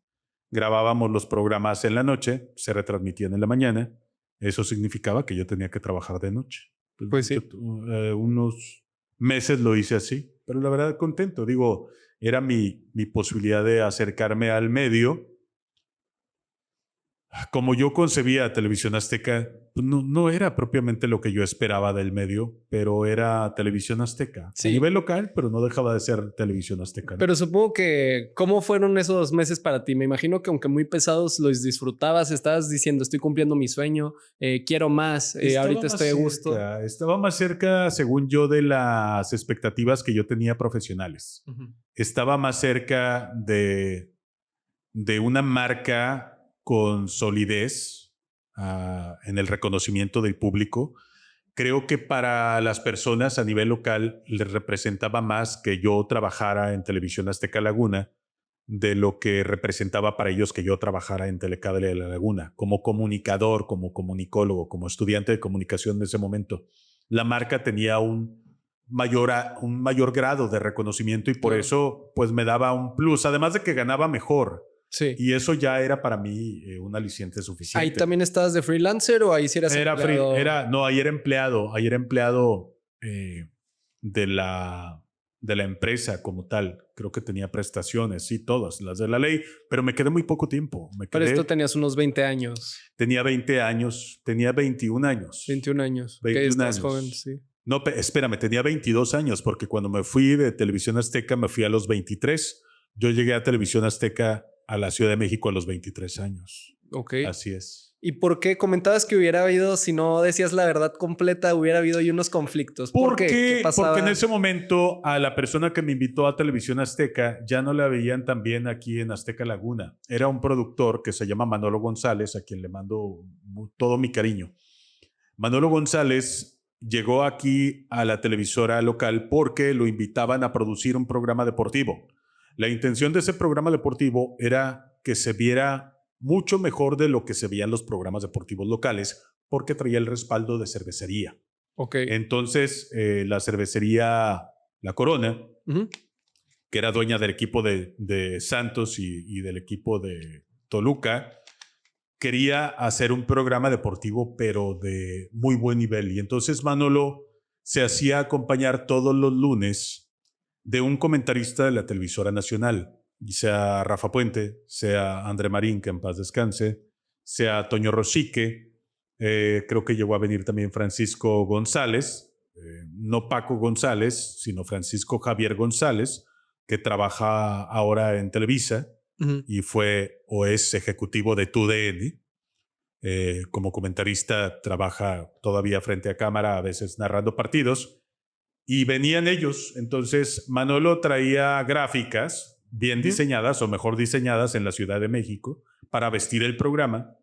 Grabábamos los programas en la noche, se retransmitían en la mañana. Eso significaba que yo tenía que trabajar de noche. Pues sí. Unos meses lo hice así, pero la verdad contento. Digo, era mi posibilidad de acercarme al medio. Como yo concebía Televisión Azteca, no era propiamente lo que yo esperaba del medio, pero era Televisión Azteca. A nivel local, pero no dejaba de ser Televisión Azteca, ¿no? Pero supongo que, ¿cómo fueron esos meses para ti? Me imagino que aunque muy pesados, los disfrutabas, estabas diciendo, estoy cumpliendo mi sueño, quiero más, ahorita estoy a gusto. Estaba más cerca, según yo, de las expectativas que yo tenía profesionales. Estaba más cerca de una marca con solidez en el reconocimiento del público. Creo que para las personas a nivel local les representaba más que yo trabajara en Televisión Azteca Laguna de lo que representaba para ellos que yo trabajara en Telecable de la Laguna, como comunicador, como comunicólogo, como estudiante de comunicación en ese momento. La marca tenía un mayor grado de reconocimiento y por eso pues me daba un plus, además de que ganaba mejor. Sí. Y eso ya era para mí un aliciente suficiente. ¿Ahí también estabas de freelancer o ahí sí eras empleado? Ahí era empleado. Ahí era empleado de la empresa como tal. Creo que tenía prestaciones, sí, todas las de la ley, pero me quedé muy poco tiempo. Pero esto tenías unos 20 años. Tenía 20 años, tenía 21 años. 21 años. 21 años. Joven, sí. No, espérame, tenía 22 años porque cuando me fui de Televisión Azteca me fui a los 23. Yo llegué a Televisión Azteca a la Ciudad de México a los 23 años. Así es. ¿Y por qué comentabas que hubiera habido, si no decías la verdad completa, hubiera habido ahí unos conflictos? ¿Por qué? ¿Qué pasaba? Porque en ese momento a la persona que me invitó a Televisión Azteca ya no la veían tan bien aquí en Azteca Laguna. Era un productor que se llama Manolo González, a quien le mando todo mi cariño. Manolo González llegó aquí a la televisora local porque lo invitaban a producir un programa deportivo. La intención de ese programa deportivo era que se viera mucho mejor de lo que se veían los programas deportivos locales porque traía el respaldo de cervecería. Entonces, la cervecería La Corona, que era dueña del equipo de Santos y del equipo de Toluca, quería hacer un programa deportivo, pero de muy buen nivel. Y entonces Manolo se hacía acompañar todos los lunes de un comentarista de la televisora nacional, sea Rafa Puente, sea André Marín, que en paz descanse, sea Toño Rosique, creo que llegó a venir también Francisco González, no Paco González, sino Francisco Javier González, que trabaja ahora en Televisa y fue o es ejecutivo de TUDN. Como comentarista trabaja todavía frente a cámara, a veces narrando partidos. Y venían ellos. Entonces Manolo traía gráficas bien diseñadas o mejor diseñadas en la Ciudad de México para vestir el programa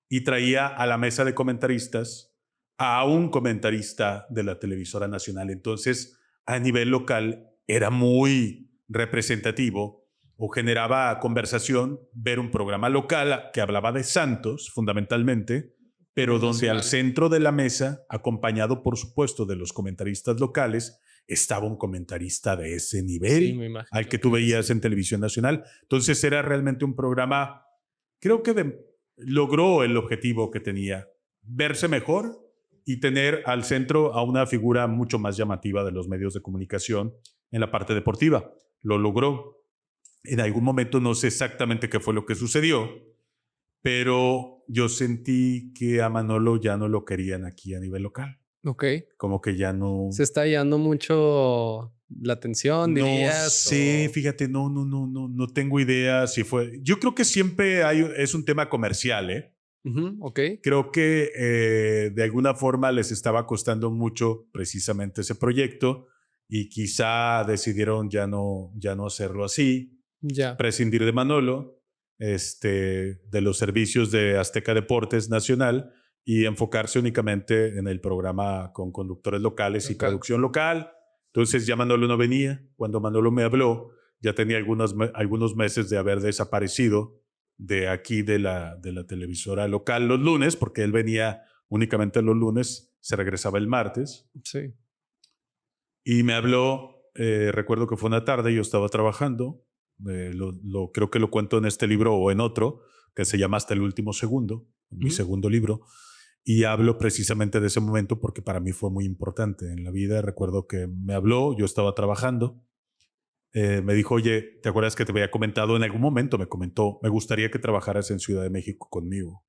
y traía a la mesa de comentaristas a un comentarista de la televisora nacional. Entonces, a nivel local era muy representativo o generaba conversación ver un programa local que hablaba de Santos fundamentalmente, pero donde al centro de la mesa, acompañado por supuesto de los comentaristas locales, estaba un comentarista de ese nivel al que tú veías en Televisión Nacional. Entonces era realmente un programa, creo que logró el objetivo que tenía, verse mejor y tener al centro a una figura mucho más llamativa de los medios de comunicación en la parte deportiva. Lo logró. En algún momento no sé exactamente qué fue lo que sucedió, pero yo sentí que a Manolo ya no lo querían aquí a nivel local. Ok. Como que ya no... Se está llevando mucho la atención, No dirías. sé, fíjate, no tengo idea si fue... Yo creo que siempre es un tema comercial, ¿eh? Ok. Creo que de alguna forma les estaba costando mucho precisamente ese proyecto y quizá decidieron ya no hacerlo así, Ya. prescindir de Manolo, de los servicios de Azteca Deportes Nacional y enfocarse únicamente en el programa con conductores locales y producción local. Entonces ya Manolo no venía. Cuando Manolo me habló, ya tenía algunos meses de haber desaparecido de aquí de la televisora local los lunes, porque él venía únicamente los lunes, se regresaba el martes. Sí. Y me habló, recuerdo que fue una tarde, yo estaba trabajando, creo que lo cuento en este libro o en otro, que se llama Hasta el último segundo, mi segundo libro, y hablo precisamente de ese momento porque para mí fue muy importante en la vida. Recuerdo que me habló, yo estaba trabajando, me dijo, oye, ¿te acuerdas que te había comentado en algún momento? Me comentó, me gustaría que trabajaras en Ciudad de México conmigo.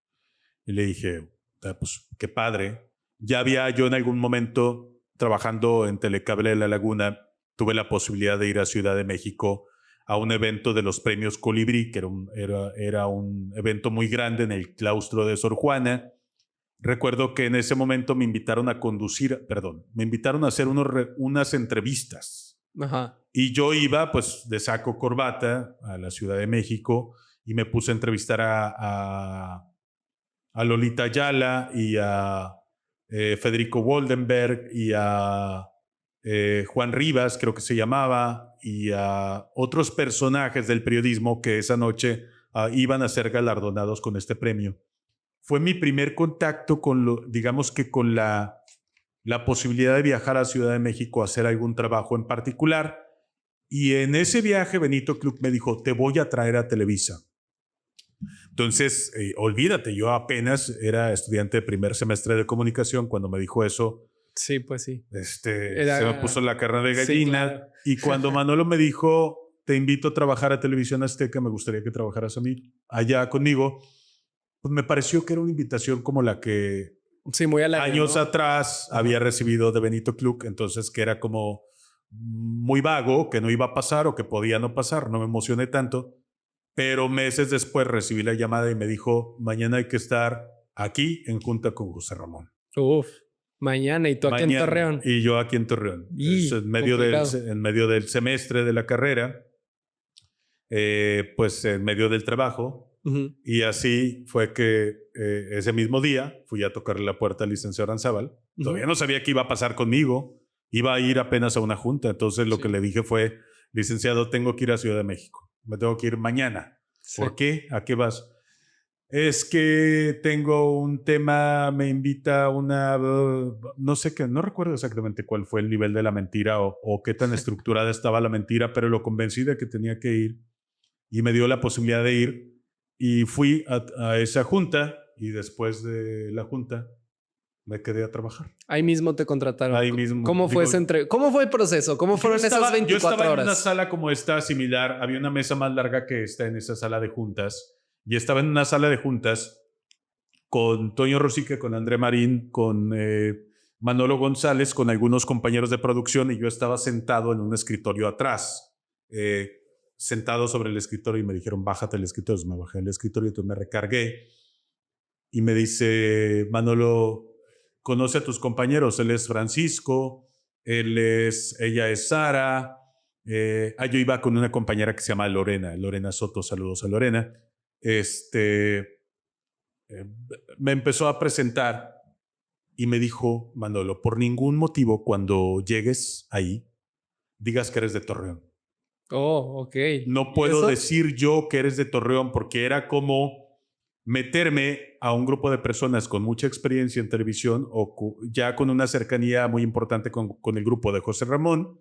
Y le dije, pues qué padre. Ya había yo en algún momento trabajando en Telecable de la Laguna, tuve la posibilidad de ir a Ciudad de México a un evento de los premios Colibrí, que era un evento muy grande en el claustro de Sor Juana. Recuerdo que en ese momento me invitaron a me invitaron a hacer unas entrevistas. Ajá. Y yo iba pues de saco corbata a la Ciudad de México y me puse a entrevistar a Lolita Ayala y a Federico Woldenberg y a Juan Rivas, creo que se llamaba, y a otros personajes del periodismo que esa noche iban a ser galardonados con este premio. Fue mi primer contacto con digamos que con la posibilidad de viajar a Ciudad de México a hacer algún trabajo en particular. Y en ese viaje Benito Klug me dijo, te voy a traer a Televisa. Entonces, olvídate, yo apenas era estudiante de primer semestre de comunicación cuando me dijo eso. Sí, pues sí. Se me puso la carne de gallina. Sí, claro. Y cuando Manolo me dijo, te invito a trabajar a Televisión Azteca, me gustaría que trabajaras allá conmigo, pues me pareció que era una invitación como la que sí, muy años ¿no? atrás había recibido de Benito Klug, entonces que era como muy vago, que no iba a pasar o que podía no pasar, no me emocioné tanto, pero meses después recibí la llamada y me dijo, mañana hay que estar aquí en junta con José Ramón. Uf, mañana, y tú aquí en Torreón. Y yo aquí en Torreón. En medio del semestre de la carrera, pues en medio del trabajo, y así fue que ese mismo día fui a tocarle la puerta al licenciado Aranzábal. Todavía no sabía qué iba a pasar conmigo. Iba a ir apenas a una junta. Entonces lo que le dije fue, licenciado, tengo que ir a Ciudad de México. Me tengo que ir mañana. Sí. ¿Por qué? ¿A qué vas? Es que tengo un tema, me invita una... no sé qué, no recuerdo exactamente cuál fue el nivel de la mentira o qué tan estructurada estaba la mentira, pero lo convencí de que tenía que ir y me dio la posibilidad de ir. Y fui a esa junta y después de la junta me quedé a trabajar. Ahí mismo te contrataron. Ahí mismo. ¿Cómo fue ¿Cómo fue el proceso? ¿Cómo fueron esas 24 horas? Yo estaba en una sala como esta, similar. Había una mesa más larga que esta en esa sala de juntas. Y estaba en una sala de juntas con Toño Rosique, con André Marín, con Manolo González, con algunos compañeros de producción. Y yo estaba sentado en un escritorio atrás. Sentado sobre el escritorio y me dijeron, bájate el escritorio. Me bajé el escritorio y entonces me recargué. Y me dice, Manolo, conoce a tus compañeros. Él es Francisco, ella es Sara. Yo iba con una compañera que se llama Lorena Soto. Saludos a Lorena. Me empezó a presentar y me dijo, Manolo, por ningún motivo cuando llegues ahí, digas que eres de Torreón. Oh, ok. No puedo decir yo que eres de Torreón porque era como meterme a un grupo de personas con mucha experiencia en televisión o ya con una cercanía muy importante con el grupo de José Ramón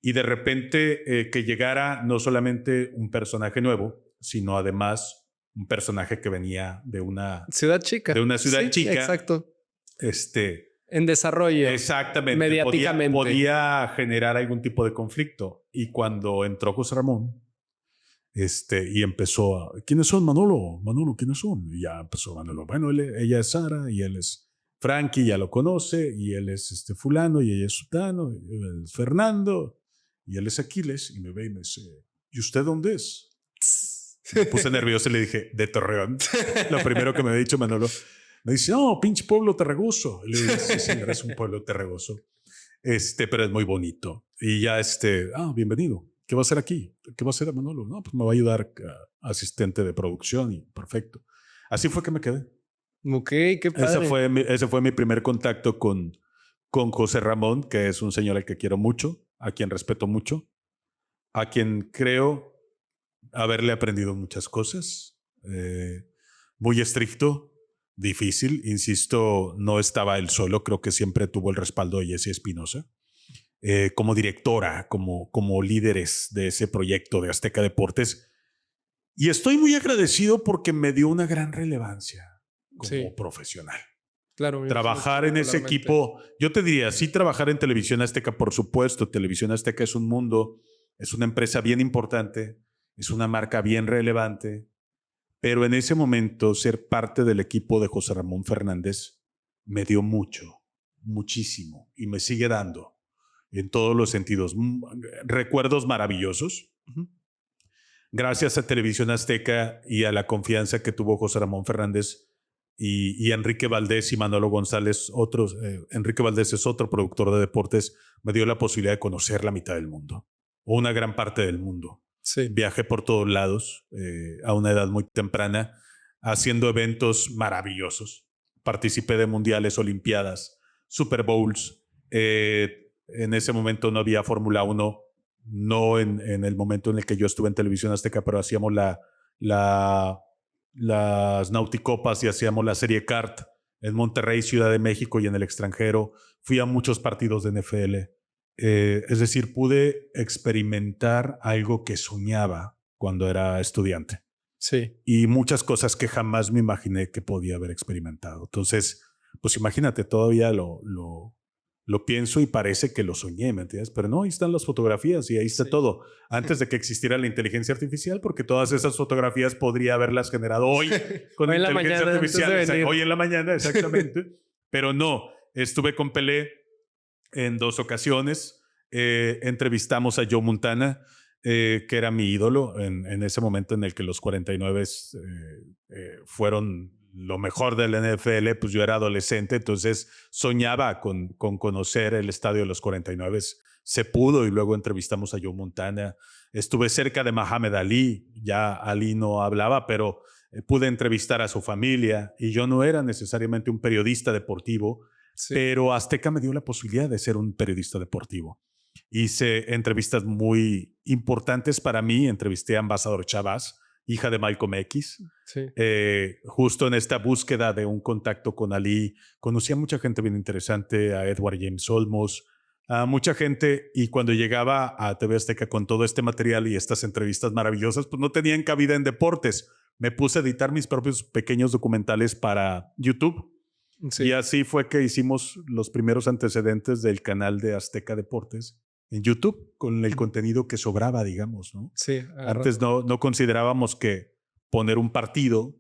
y de repente que llegara no solamente un personaje nuevo, sino además un personaje que venía de una ciudad chica. De una ciudad chica. Exacto. En desarrollo. Exactamente. Mediáticamente. Podía generar algún tipo de conflicto. Y cuando entró José Ramón, y empezó a... ¿Quiénes son, Manolo? Manolo, ¿quiénes son? Y ya empezó Manolo. Bueno, ella es Sara y él es Frankie, ya lo conoce, y él es fulano, y ella es sutano, y él es Fernando, y él es Aquiles, y me ve y me dice, ¿y usted dónde es? Me puse nervioso y le dije, de Torreón. Lo primero que me había dicho Manolo. Me dice, no, pinche pueblo terregoso. Y le digo, sí, señor, es un pueblo terregoso. Pero es muy bonito. Y ya, bienvenido. ¿Qué va a hacer aquí? ¿Qué va a hacer Manolo? No, pues me va a ayudar asistente de producción y perfecto. Así fue que me quedé. Ok, qué padre. Ese fue mi primer contacto con José Ramón, que es un señor al que quiero mucho, a quien respeto mucho, a quien creo haberle aprendido muchas cosas. Muy estricto, difícil, insisto, no estaba él solo, creo que siempre tuvo el respaldo de Jessie Espinosa. Como directora, como líderes de ese proyecto de Azteca Deportes. Y estoy muy agradecido porque me dio una gran relevancia como profesional. Claro. Trabajar en ese equipo, yo te diría, sí, trabajar en Televisión Azteca, por supuesto. Televisión Azteca es un mundo, es una empresa bien importante, es una marca bien relevante, pero en ese momento ser parte del equipo de José Ramón Fernández me dio mucho, muchísimo, y me sigue dando en todos los sentidos. Recuerdos maravillosos. Gracias a Televisión Azteca y a la confianza que tuvo José Ramón Fernández y Enrique Valdés y Manolo González, Enrique Valdés es otro productor de deportes, me dio la posibilidad de conocer la mitad del mundo, o una gran parte del mundo. Sí. Viajé por todos lados a una edad muy temprana, haciendo eventos maravillosos. Participé de mundiales, olimpiadas, Super Bowls. En ese momento no había Fórmula 1, no en el momento en el que yo estuve en Televisión Azteca, pero hacíamos las Nauticopas y hacíamos la Serie Kart en Monterrey, Ciudad de México y en el extranjero. Fui a muchos partidos de NFL. Es decir, pude experimentar algo que soñaba cuando era estudiante. Sí. Y muchas cosas que jamás me imaginé que podía haber experimentado. Entonces, pues imagínate, todavía lo pienso y parece que lo soñé, ¿me entiendes? Pero no, ahí están las fotografías y ahí está todo. Antes de que existiera la inteligencia artificial, porque todas esas fotografías podría haberlas generado hoy con hoy inteligencia artificial. Hoy en la mañana, exactamente. Pero no, estuve con Pelé en 2 ocasiones. Entrevistamos a Joe Montana, que era mi ídolo en ese momento en el que los 49 fueron lo mejor del NFL. Pues yo era adolescente, entonces soñaba con conocer el estadio de los 49. Se pudo, y luego entrevistamos a Joe Montana. Estuve cerca de Muhammad Ali. Ya Ali no hablaba, pero pude entrevistar a su familia, y yo no era necesariamente un periodista deportivo, pero Azteca me dio la posibilidad de ser un periodista deportivo. Hice entrevistas muy importantes para mí. Entrevisté a Ambassador Chavaz, hija de Malcolm X. Sí. Justo en esta búsqueda de un contacto con Ali, conocí a mucha gente bien interesante, a Edward James Olmos, a mucha gente, y cuando llegaba a TV Azteca con todo este material y estas entrevistas maravillosas, pues no tenían cabida en deportes. Me puse a editar mis propios pequeños documentales para YouTube. Sí. Y así fue que hicimos los primeros antecedentes del canal de Azteca Deportes en YouTube, con el contenido que sobraba, digamos, ¿no? Sí. Antes no considerábamos que poner un partido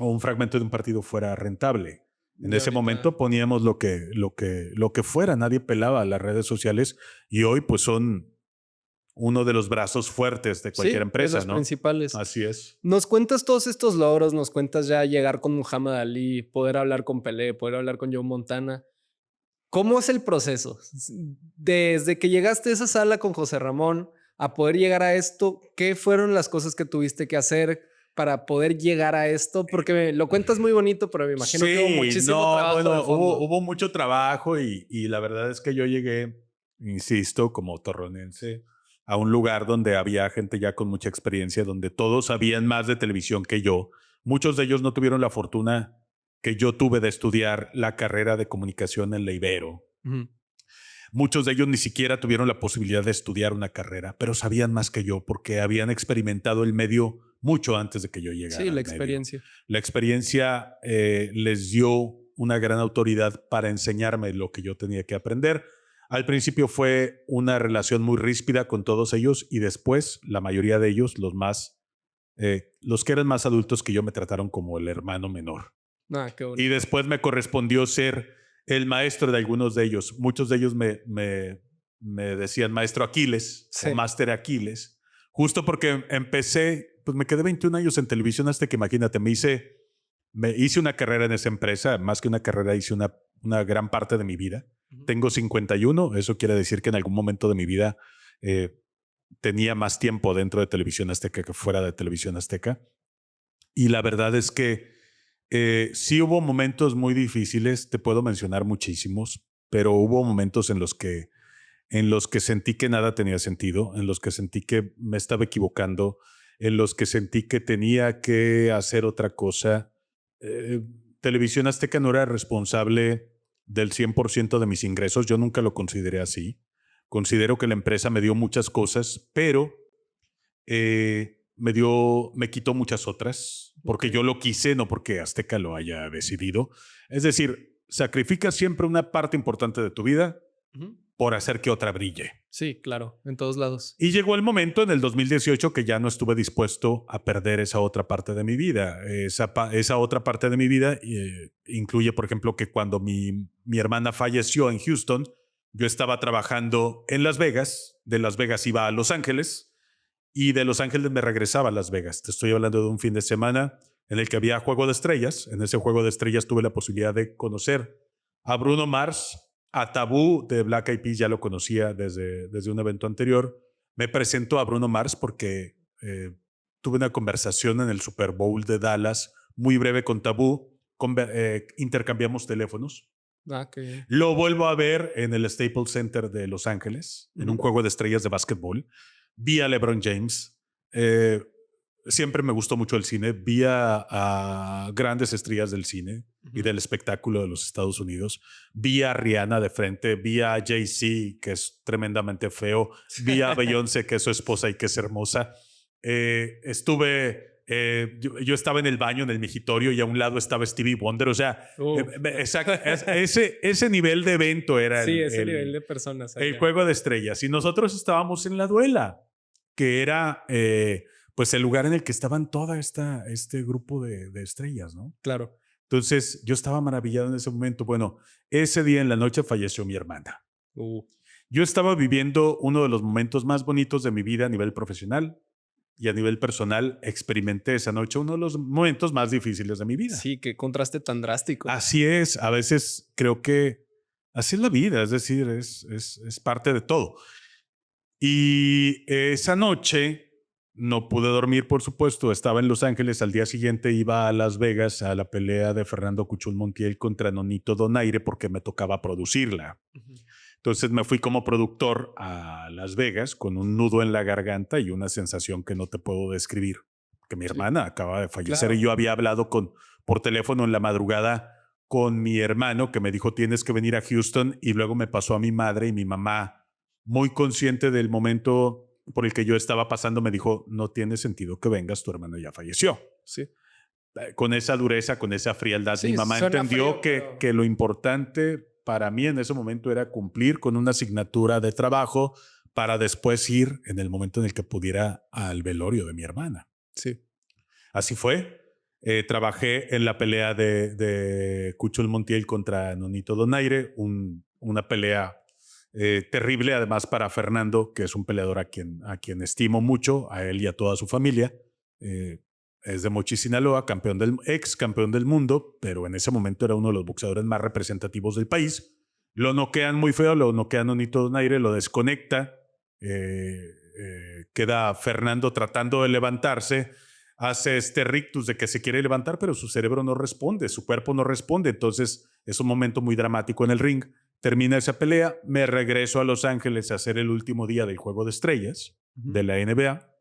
o un fragmento de un partido fuera rentable. En ese momento poníamos lo que fuera, nadie pelaba las redes sociales, y hoy pues son uno de los brazos fuertes de cualquier empresa, de los principales. Así es. Nos cuentas todos estos logros, nos cuentas ya llegar con Muhammad Ali, poder hablar con Pelé, poder hablar con Joe Montana. ¿Cómo es el proceso? Desde que llegaste a esa sala con José Ramón a poder llegar a esto, ¿qué fueron las cosas que tuviste que hacer para poder llegar a esto? Porque lo cuentas muy bonito, pero me imagino que hubo muchísimo trabajo. Bueno, hubo mucho trabajo, y la verdad es que yo llegué, insisto, como torronense, a un lugar donde había gente ya con mucha experiencia, donde todos sabían más de televisión que yo. Muchos de ellos no tuvieron la fortuna que yo tuve de estudiar la carrera de comunicación en la Ibero. Muchos de ellos ni siquiera tuvieron la posibilidad de estudiar una carrera, pero sabían más que yo porque habían experimentado el medio mucho antes de que yo llegara. Sí, la experiencia. La experiencia les dio una gran autoridad para enseñarme lo que yo tenía que aprender. Al principio fue una relación muy ríspida con todos ellos y después la mayoría de ellos, los que eran más adultos que yo, me trataron como el hermano menor. Ah, qué Y bonito. después me correspondió ser el maestro de algunos de ellos. Muchos de ellos me decían maestro Aquiles o Sí. máster Aquiles, justo porque empecé, pues me quedé 21 años en televisión hasta que, imagínate, me hice una carrera en esa empresa. Más que una carrera, hice una gran parte de mi vida. Tengo 51, eso quiere decir que en algún momento de mi vida tenía más tiempo dentro de Televisión Azteca que fuera de Televisión Azteca. Y la verdad es que sí hubo momentos muy difíciles, te puedo mencionar muchísimos, pero hubo momentos en los que sentí que nada tenía sentido, en los que sentí que me estaba equivocando, en los que sentí que tenía que hacer otra cosa. Eh, Televisión Azteca no era responsable del 100% de mis ingresos. Yo nunca lo consideré así. Considero que la empresa me dio muchas cosas, pero me quitó muchas otras, porque yo lo quise, no porque Azteca lo haya decidido. Es decir, sacrificas siempre una parte importante de tu vida por hacer que otra brille. Sí, claro, en todos lados. Y llegó el momento en el 2018 que ya no estuve dispuesto a perder esa otra parte de mi vida. Esa otra parte de mi vida incluye, por ejemplo, que cuando mi hermana falleció en Houston, yo estaba trabajando en Las Vegas. De Las Vegas iba a Los Ángeles y de Los Ángeles me regresaba a Las Vegas. Te estoy hablando de un fin de semana en el que había Juego de Estrellas. En ese Juego de Estrellas tuve la posibilidad de conocer a Bruno Mars. A Tabú de Black Eyed Peas ya lo conocía desde un evento anterior. Me presentó a Bruno Mars porque tuve una conversación en el Super Bowl de Dallas, muy breve con Tabú. Intercambiamos teléfonos. Ah, qué bien. Lo vuelvo a ver en el Staples Center de Los Ángeles, en un juego de estrellas de básquetbol. Vi a LeBron James. Siempre me gustó mucho el cine. Vi a grandes estrellas del cine y del espectáculo de los Estados Unidos. Vi a Rihanna de frente. Vi a Jay-Z, que es tremendamente feo. Vi a Beyoncé, que es su esposa y que es hermosa. Yo estaba en el baño, en el migitorio, y a un lado estaba Stevie Wonder. O sea, ese nivel de evento era sí, ese nivel de personas. el Juego de Estrellas. Y nosotros estábamos en la Duela, que era pues el lugar en el que estaban este grupo de estrellas, ¿no? Claro. Entonces yo estaba maravillado en ese momento. Bueno, ese día en la noche falleció mi hermana. Yo estaba viviendo uno de los momentos más bonitos de mi vida a nivel profesional, y a nivel personal experimenté esa noche uno de los momentos más difíciles de mi vida. Sí, qué contraste tan drástico. Así es. A veces creo que así es la vida, es decir, es parte de todo. Y esa noche no pude dormir, por supuesto. Estaba en Los Ángeles. Al día siguiente iba a Las Vegas a la pelea de Fernando Cuchul Montiel contra Nonito Donaire porque me tocaba producirla. Entonces me fui como productor a Las Vegas con un nudo en la garganta y una sensación que no te puedo describir. Que mi hermana acaba de fallecer, y yo había hablado por teléfono en la madrugada con mi hermano, que me dijo tienes que venir a Houston, y luego me pasó a mi madre, y mi mamá, muy consciente del momento por el que yo estaba pasando, me dijo no tiene sentido que vengas, tu hermano ya falleció. Sí. Con esa dureza, con esa frialdad, Sí, mi mamá entendió frío, que lo importante para mí en ese momento era cumplir con una asignatura de trabajo para después ir en el momento en el que pudiera al velorio de mi hermana. Sí. Así fue. Trabajé en la pelea de Cuchul Montiel contra Nonito Donaire, una pelea terrible, además para Fernando, que es un peleador a quien estimo mucho, a él y a toda su familia. Es de Mochi, Sinaloa, ex campeón del mundo, pero en ese momento era uno de los boxeadores más representativos del país. Lo noquean muy feo, lo noquean Nonito Donaire, lo desconecta. Queda Fernando tratando de levantarse, hace este rictus de que se quiere levantar, pero su cerebro no responde, su cuerpo no responde. Entonces es un momento muy dramático en el ring. Termina esa pelea, me regreso a Los Ángeles a hacer el último día del Juego de Estrellas de la NBA.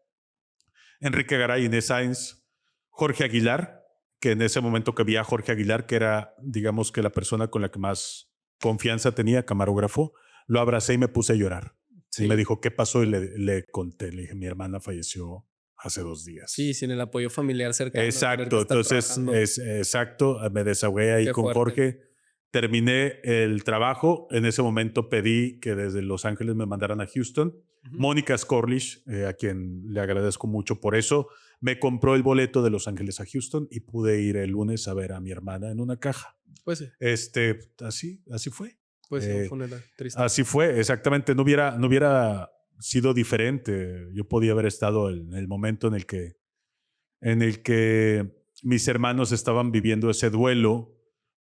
Enrique Garay, Inés Sáenz, Jorge Aguilar, que en ese momento que vi a Jorge Aguilar, que era, digamos, que la persona con la que más confianza tenía, camarógrafo, lo abracé y me puse a llorar. Sí. Y me dijo, ¿qué pasó? Y le conté, le dije, mi hermana falleció hace 2 días. Sí, sin el apoyo familiar cercano. Exacto, entonces, exacto, me desahogué ahí con Jorge. Terminé el trabajo. En ese momento pedí que desde Los Ángeles me mandaran a Houston. Mónica Scorlish, a quien le agradezco mucho por eso, me compró el boleto de Los Ángeles a Houston y pude ir el lunes a ver a mi hermana en una caja. Pues sí. Así fue. Pues sí, fue una triste. Así fue, exactamente. No hubiera sido diferente. Yo podía haber estado en el momento en el que mis hermanos estaban viviendo ese duelo.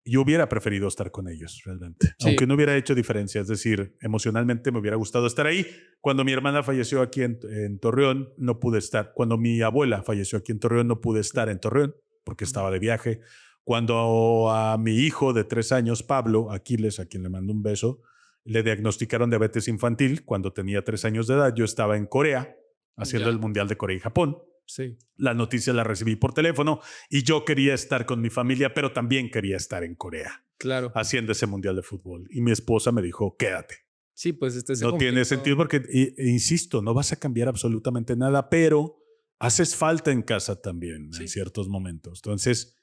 Yo hubiera preferido estar con ellos realmente, Sí. aunque no hubiera hecho diferencia. Es decir, emocionalmente me hubiera gustado estar ahí. Cuando mi hermana falleció aquí en Torreón, no pude estar. Cuando mi abuela falleció aquí en Torreón, no pude estar en Torreón porque estaba de viaje. Cuando a mi hijo de 3 años, Pablo Aquiles, a quien le mando un beso, le diagnosticaron diabetes infantil cuando tenía 3 años de edad, yo estaba en Corea haciendo el Mundial de Corea y Japón. Sí. La noticia la recibí por teléfono y yo quería estar con mi familia, pero también quería estar en Corea. Claro. Haciendo ese mundial de fútbol. Y mi esposa me dijo, quédate. Sí, pues no tiene sentido porque, insisto, no vas a cambiar absolutamente nada, pero haces falta en casa también en ciertos momentos. Entonces,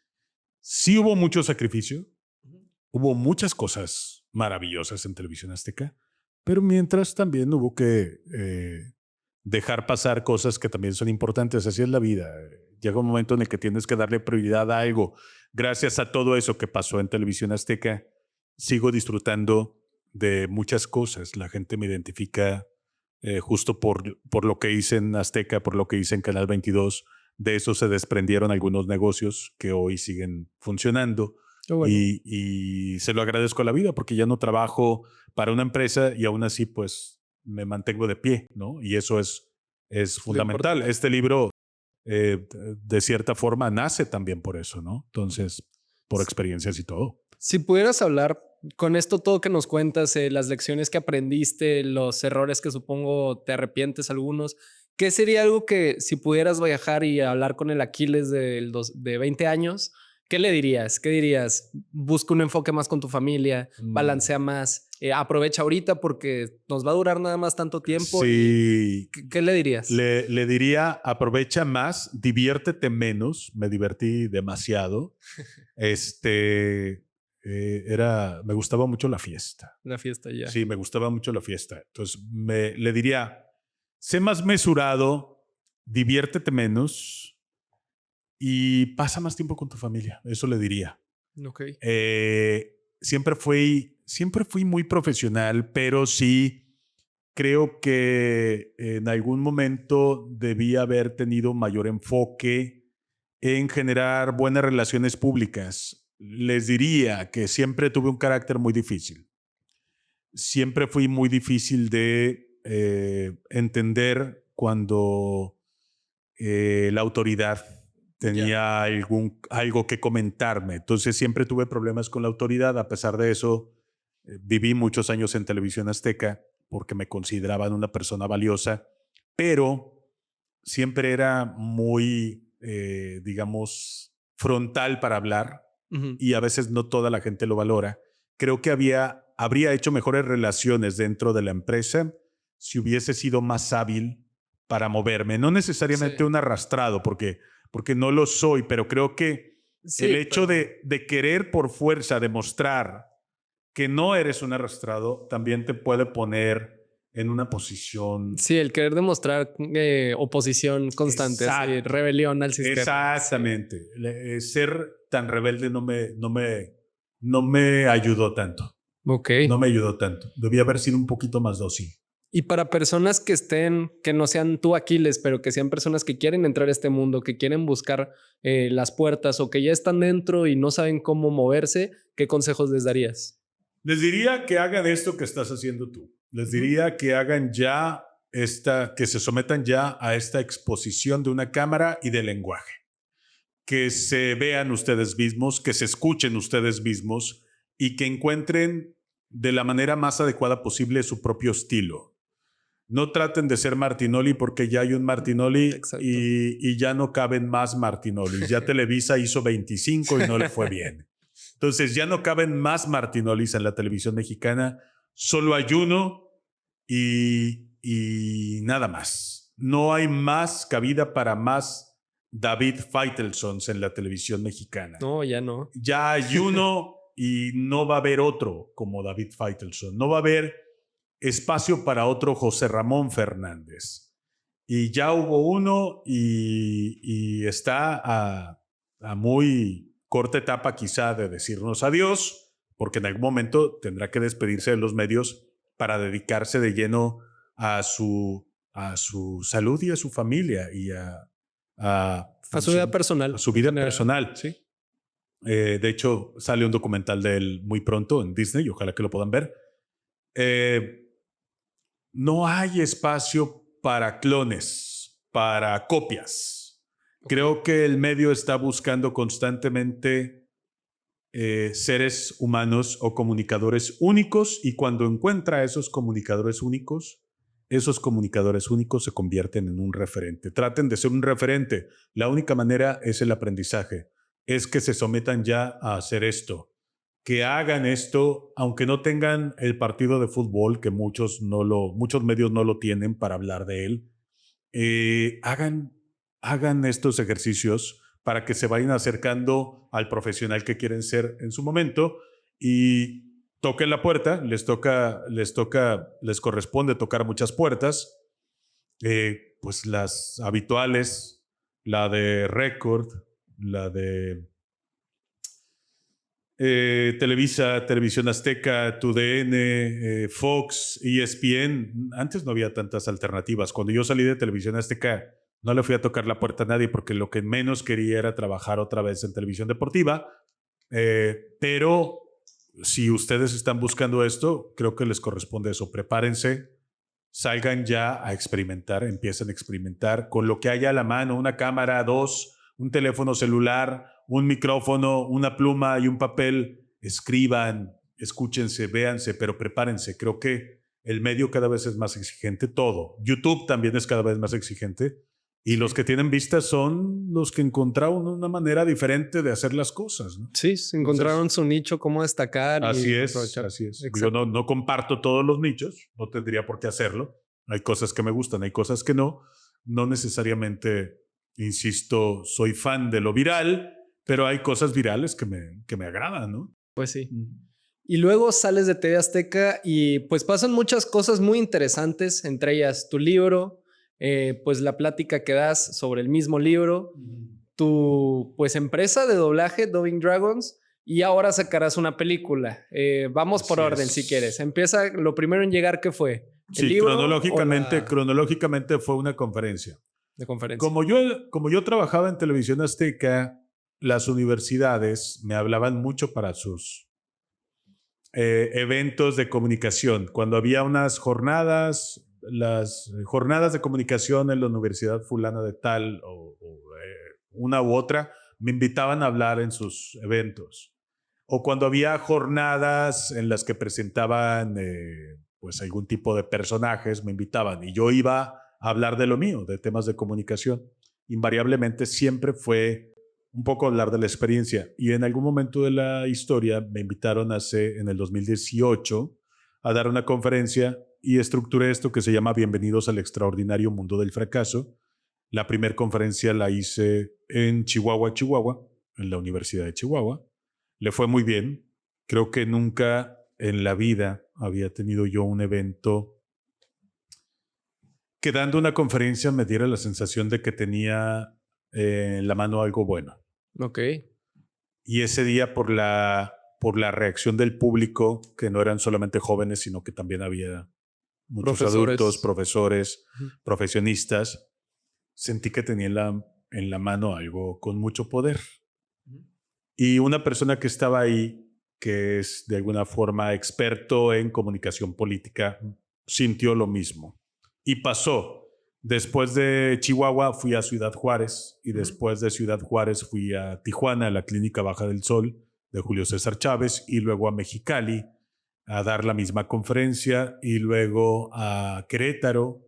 sí hubo mucho sacrificio, hubo muchas cosas maravillosas en Televisión Azteca, pero mientras también hubo que dejar pasar cosas que también son importantes. Así es la vida. Llega un momento en el que tienes que darle prioridad a algo. Gracias a todo eso que pasó en Televisión Azteca, sigo disfrutando de muchas cosas. La gente me identifica justo por lo que hice en Azteca, por lo que hice en Canal 22. De eso se desprendieron algunos negocios que hoy siguen funcionando. Bueno. Y se lo agradezco a la vida porque ya no trabajo para una empresa y aún así pues me mantengo de pie, ¿no? Y eso es fundamental. Este libro, de cierta forma, nace también por eso, ¿no? Entonces, por experiencias y todo. Si pudieras hablar con esto todo que nos cuentas, las lecciones que aprendiste, los errores que supongo te arrepientes algunos, ¿qué sería algo que si pudieras viajar y hablar con el Aquiles de 20 años, qué le dirías? ¿Qué dirías? Busca un enfoque más con tu familia, balancea más, aprovecha ahorita porque nos va a durar nada más tanto tiempo. Sí. ¿Qué le dirías? Le diría, aprovecha más, diviértete menos. Me divertí demasiado. Me gustaba mucho la fiesta. La fiesta, ya. Sí, me gustaba mucho la fiesta. Entonces, le diría, sé más mesurado, diviértete menos y pasa más tiempo con tu familia. Eso le diría. Ok. Siempre fui muy profesional, pero sí creo que en algún momento debí haber tenido mayor enfoque en generar buenas relaciones públicas. Les diría que siempre tuve un carácter muy difícil. Siempre fui muy difícil de entender cuando la autoridad tenía algo que comentarme. Entonces siempre tuve problemas con la autoridad. A pesar de eso, viví muchos años en Televisión Azteca porque me consideraban una persona valiosa, pero siempre era muy, digamos, frontal para hablar y a veces no toda la gente lo valora. Creo que habría hecho mejores relaciones dentro de la empresa si hubiese sido más hábil para moverme. No necesariamente un arrastrado, porque no lo soy, pero creo que el hecho de querer por fuerza demostrar que no eres un arrastrado también te puede poner en una posición... Sí, el querer demostrar oposición constante, así, rebelión al sistema. Exactamente. Ser tan rebelde no me ayudó tanto. Ok. No me ayudó tanto. Debía haber sido un poquito más dócil. Y para personas que no sean tú Aquiles, pero que sean personas que quieren entrar a este mundo, que quieren buscar las puertas o que ya están dentro y no saben cómo moverse, ¿qué consejos les darías? Les diría que hagan esto que estás haciendo tú. Les diría que hagan que se sometan ya a esta exposición de una cámara y de lenguaje. Que se vean ustedes mismos, que se escuchen ustedes mismos y que encuentren de la manera más adecuada posible su propio estilo. No traten de ser Martinoli porque ya hay un Martinoli y ya no caben más Martinolis. Ya Televisa hizo 25 y no le fue bien. Entonces ya no caben más Martinolis en la televisión mexicana. Solo hay uno y nada más. No hay más cabida para más David Feitelsons en la televisión mexicana. No, ya no. Ya hay uno y no va a haber otro como David Faitelson. No va a haber espacio para otro José Ramón Fernández. Y ya hubo uno y está a muy corta etapa quizá de decirnos adiós, porque en algún momento tendrá que despedirse de los medios para dedicarse de lleno a su salud y a su familia y a su vida personal. A su vida personal. Sí. De hecho, sale un documental de él muy pronto en Disney, y ojalá que lo puedan ver. No hay espacio para clones, para copias. Creo que el medio está buscando constantemente seres humanos o comunicadores únicos, y cuando encuentra a esos comunicadores únicos se convierten en un referente. Traten de ser un referente. La única manera es el aprendizaje. Es que se sometan ya a hacer esto. Que hagan esto, aunque no tengan el partido de fútbol, que muchos medios no lo tienen para hablar de él. Hagan estos ejercicios para que se vayan acercando al profesional que quieren ser en su momento, y toquen la puerta. Les corresponde tocar muchas puertas, pues las habituales, la de Record, la de Televisa, Televisión Azteca, TUDN, Fox, ESPN. Antes no había tantas alternativas. Cuando yo salí de Televisión Azteca, no le fui a tocar la puerta a nadie, porque lo que menos quería era trabajar otra vez en televisión deportiva. Pero si ustedes están buscando esto, creo que les corresponde eso. Prepárense, salgan ya a experimentar, empiecen a experimentar con lo que haya a la mano: una cámara, dos, un teléfono celular, un micrófono, una pluma y un papel. Escriban, escúchense, véanse, pero prepárense. Creo que el medio cada vez es más exigente, todo. YouTube también es cada vez más exigente, y los que tienen vistas son los que encontraron una manera diferente de hacer las cosas, ¿no? Sí, encontraron su nicho, cómo destacar. Así y es, aprovechar. así es. Exacto. Yo no comparto todos los nichos, no tendría por qué hacerlo. Hay cosas que me gustan, hay cosas que no. No necesariamente, insisto, soy fan de lo viral, pero hay cosas virales que me agradan, ¿no? Pues sí. Y luego sales de TV Azteca y pues pasan muchas cosas muy interesantes, entre ellas tu libro, pues la plática que das sobre el mismo libro, tu pues empresa de doblaje, Dubbing Dragons, y ahora sacarás una película. Vamos por orden si quieres. Empieza lo primero en llegar, ¿qué fue? Sí, cronológicamente fue una conferencia. De conferencia. Como yo trabajaba en Televisión Azteca, las universidades me hablaban mucho para sus eventos de comunicación. Cuando había unas jornadas, las jornadas de comunicación en la Universidad fulana de tal o una u otra, me invitaban a hablar en sus eventos. O cuando había jornadas en las que presentaban pues algún tipo de personajes, me invitaban y yo iba a hablar de lo mío, de temas de comunicación. Invariablemente siempre fue un poco hablar de la experiencia, y en algún momento de la historia me invitaron en el 2018 a dar una conferencia, y estructuré esto que se llama Bienvenidos al extraordinario mundo del fracaso. La primera conferencia la hice en Chihuahua, en la Universidad de Chihuahua. Le fue muy bien. Creo que nunca en la vida había tenido yo un evento que dando una conferencia me diera la sensación de que tenía en la mano algo bueno. Ok. Y ese día, por la reacción del público, que no eran solamente jóvenes, sino que también había muchos adultos, profesores, profesionistas, sentí que tenía en la mano algo con mucho poder. Y una persona que estaba ahí, que es de alguna forma experto en comunicación política, sintió lo mismo. Y pasó. Después de Chihuahua fui a Ciudad Juárez, y después de Ciudad Juárez fui a Tijuana, a la Clínica Baja del Sol de Julio César Chávez, y luego a Mexicali a dar la misma conferencia, y luego a Querétaro,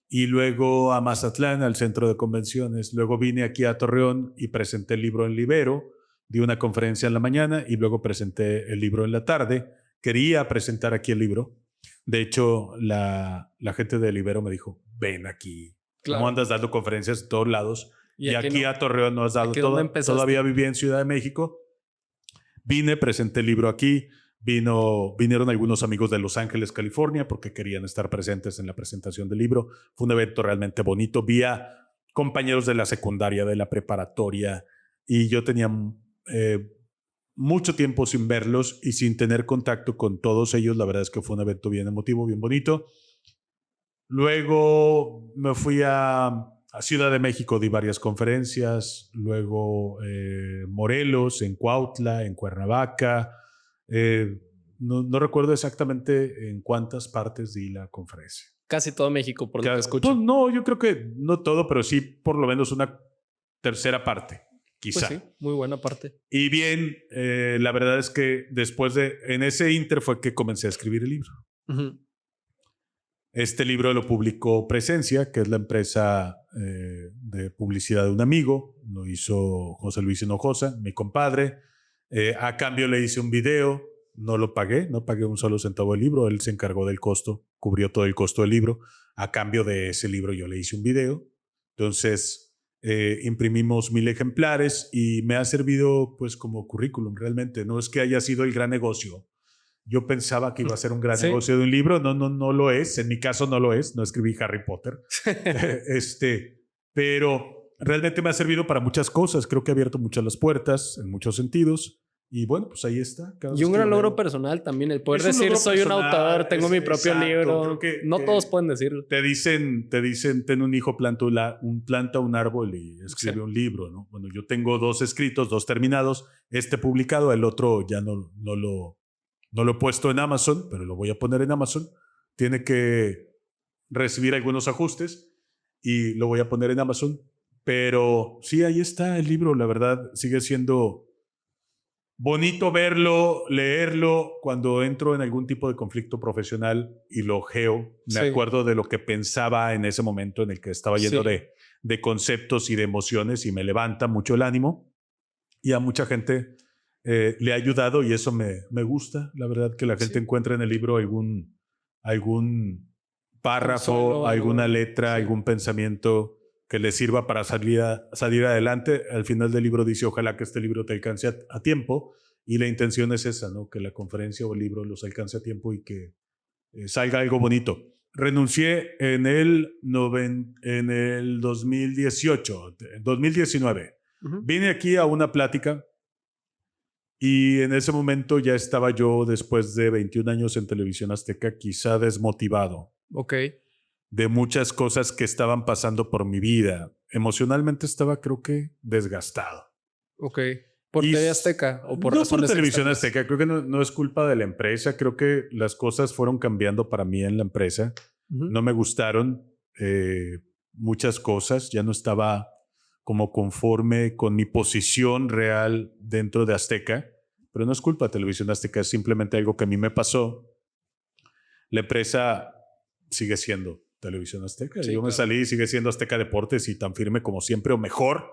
y luego a Mazatlán, al centro de convenciones. Luego vine aquí a Torreón y presenté el libro en Libero, di una conferencia en la mañana y luego presenté el libro en la tarde. Quería presentar aquí el libro. De hecho, la gente de Libero me dijo, ven aquí. Claro. ¿Cómo andas dando conferencias en todos lados? Y aquí no, a Torreón no has dado todo. Todavía vivía en Ciudad de México. Vine, presenté el libro aquí. Vinieron algunos amigos de Los Ángeles, California, porque querían estar presentes en la presentación del libro. Fue un evento realmente bonito. Vi a compañeros de la secundaria, de la preparatoria, y yo tenía mucho tiempo sin verlos y sin tener contacto con todos ellos. La verdad es que fue un evento bien emotivo, bien bonito. Luego me fui a Ciudad de México, di varias conferencias. Luego Morelos, en Cuautla, en Cuernavaca. No recuerdo exactamente en cuántas partes di la conferencia. Casi todo México, por lo que escucho. Pues no, yo creo que no todo, pero sí por lo menos una tercera parte, quizá. Pues sí, muy buena parte. Y bien, la verdad es que en ese inter fue que comencé a escribir el libro. Uh-huh. Este libro lo publicó Presencia, que es la empresa de publicidad de un amigo. Lo hizo José Luis Hinojosa, mi compadre. A cambio le hice un video. No lo pagué, no pagué un solo centavo del libro. Él se encargó del costo, cubrió todo el costo del libro. A cambio de ese libro yo le hice un video. Entonces imprimimos 1000 ejemplares y me ha servido pues como currículum realmente. No es que haya sido el gran negocio. Yo pensaba que iba a ser un gran negocio de un libro. No lo es. En mi caso no lo es. No escribí Harry Potter. Pero realmente me ha servido para muchas cosas. Creo que ha abierto muchas las puertas en muchos sentidos. Y bueno, pues ahí está. Y un gran logro personal también, el poder decir soy un autor, tengo mi propio libro. No todos pueden decirlo. Te dicen, ten un hijo, planta un árbol y escribe un libro, ¿no? Bueno, yo tengo 2 escritos, 2 terminados. Este publicado, el otro ya no lo he puesto en Amazon, pero lo voy a poner en Amazon. Tiene que recibir algunos ajustes y lo voy a poner en Amazon. Pero sí, ahí está el libro. La verdad, sigue siendo bonito verlo, leerlo. Cuando entro en algún tipo de conflicto profesional y lo ojeo, me acuerdo de lo que pensaba en ese momento en el que estaba lleno de conceptos y de emociones, y me levanta mucho el ánimo. Y a mucha gente le ha ayudado, y eso me gusta. La verdad, que la gente encuentra en el libro algún párrafo, alguna letra, algún pensamiento que le sirva para salir adelante. Al final del libro dice, ojalá que este libro te alcance a tiempo, y la intención es esa, ¿no? Que la conferencia o el libro los alcance a tiempo y que salga algo bonito. Renuncié en el 2019. Uh-huh. Vine aquí a una plática y en ese momento ya estaba yo, después de 21 años en Televisión Azteca, quizá desmotivado. Ok. De muchas cosas que estaban pasando por mi vida. Emocionalmente estaba, creo que, desgastado. Ok. ¿Por TV Azteca o por razones No por Televisión Azteca. Creo que no es culpa de la empresa. Creo que las cosas fueron cambiando para mí en la empresa. Uh-huh. No me gustaron muchas cosas. Ya no estaba como conforme con mi posición real dentro de Azteca. Pero no es culpa de Televisión Azteca. Es simplemente algo que a mí me pasó. La empresa sigue siendo Televisión Azteca. Sí, yo me salí y sigue siendo Azteca Deportes, y tan firme como siempre o mejor.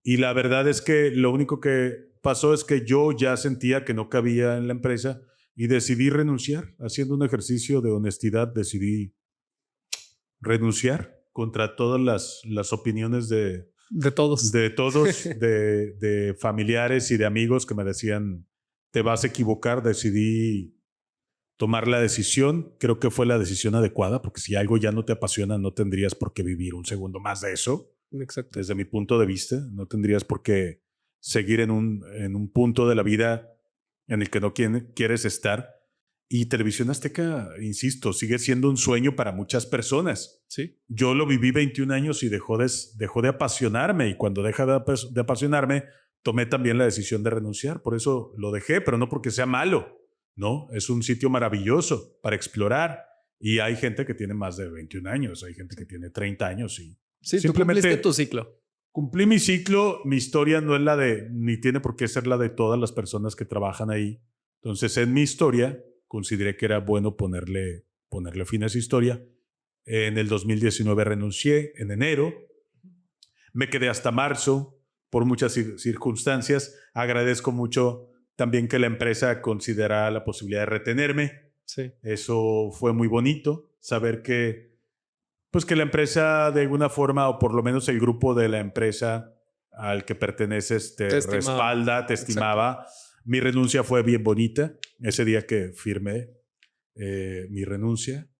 Y la verdad es que lo único que pasó es que yo ya sentía que no cabía en la empresa y decidí renunciar. Haciendo un ejercicio de honestidad, decidí renunciar contra todas las opiniones de todos, de familiares y de amigos que me decían, te vas a equivocar. Decidí tomar la decisión. Creo que fue la decisión adecuada, porque si algo ya no te apasiona, no tendrías por qué vivir un segundo más de eso. Exacto. Desde mi punto de vista, no tendrías por qué seguir en un punto de la vida en el que no quieres estar. Y Televisión Azteca, insisto, sigue siendo un sueño para muchas personas. Sí. Yo lo viví 21 años y dejó de apasionarme, y cuando deja de apasionarme, tomé también la decisión de renunciar. Por eso lo dejé, pero no porque sea malo. No, es un sitio maravilloso para explorar, y hay gente que tiene más de 21 años, hay gente que tiene 30 años y sí, simplemente tú cumpliste tu ciclo. Cumplí mi ciclo. Mi historia no es ni tiene por qué ser la de todas las personas que trabajan ahí. Entonces, en mi historia, consideré que era bueno ponerle fin a esa historia. En el 2019 renuncié, en enero. Me quedé hasta marzo por muchas circunstancias. Agradezco mucho también que la empresa considerara la posibilidad de retenerme. Sí. Eso fue muy bonito, saber que la empresa de alguna forma, o por lo menos el grupo de la empresa al que perteneces, te respalda, te estimaba. Mi renuncia fue bien bonita. Ese día que firmé mi renuncia,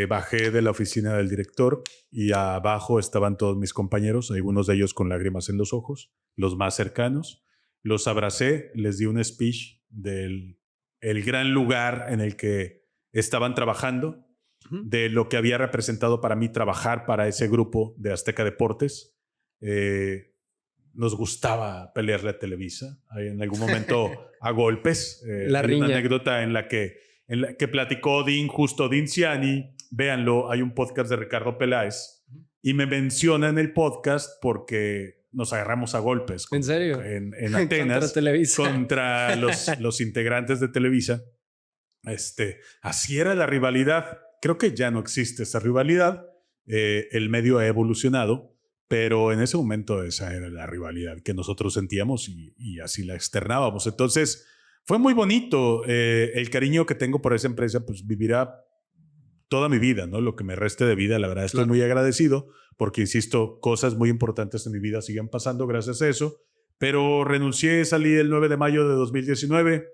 bajé de la oficina del director y abajo estaban todos mis compañeros, algunos de ellos con lágrimas en los ojos, los más cercanos. Los abracé, les di un speech del el gran lugar en el que estaban trabajando, de lo que había representado para mí trabajar para ese grupo de Azteca Deportes. Nos gustaba pelearle a Televisa, en algún momento a golpes. La Hay riña. una anécdota en la que platicó justo Dean Ciani, véanlo, hay un podcast de Ricardo Peláez, y me menciona en el podcast porque nos agarramos a golpes. ¿En serio? En Atenas, contra Televisa. contra los integrantes de Televisa. Así era la rivalidad. Creo que ya no existe esa rivalidad. El medio ha evolucionado, pero en ese momento esa era la rivalidad que nosotros sentíamos y así la externábamos. Entonces, fue muy bonito. El cariño que tengo por esa empresa, pues vivirá toda mi vida, ¿no? Lo que me reste de vida, la verdad, estoy muy agradecido porque, insisto, cosas muy importantes en mi vida siguen pasando gracias a eso. Pero renuncié, salí el 9 de mayo de 2019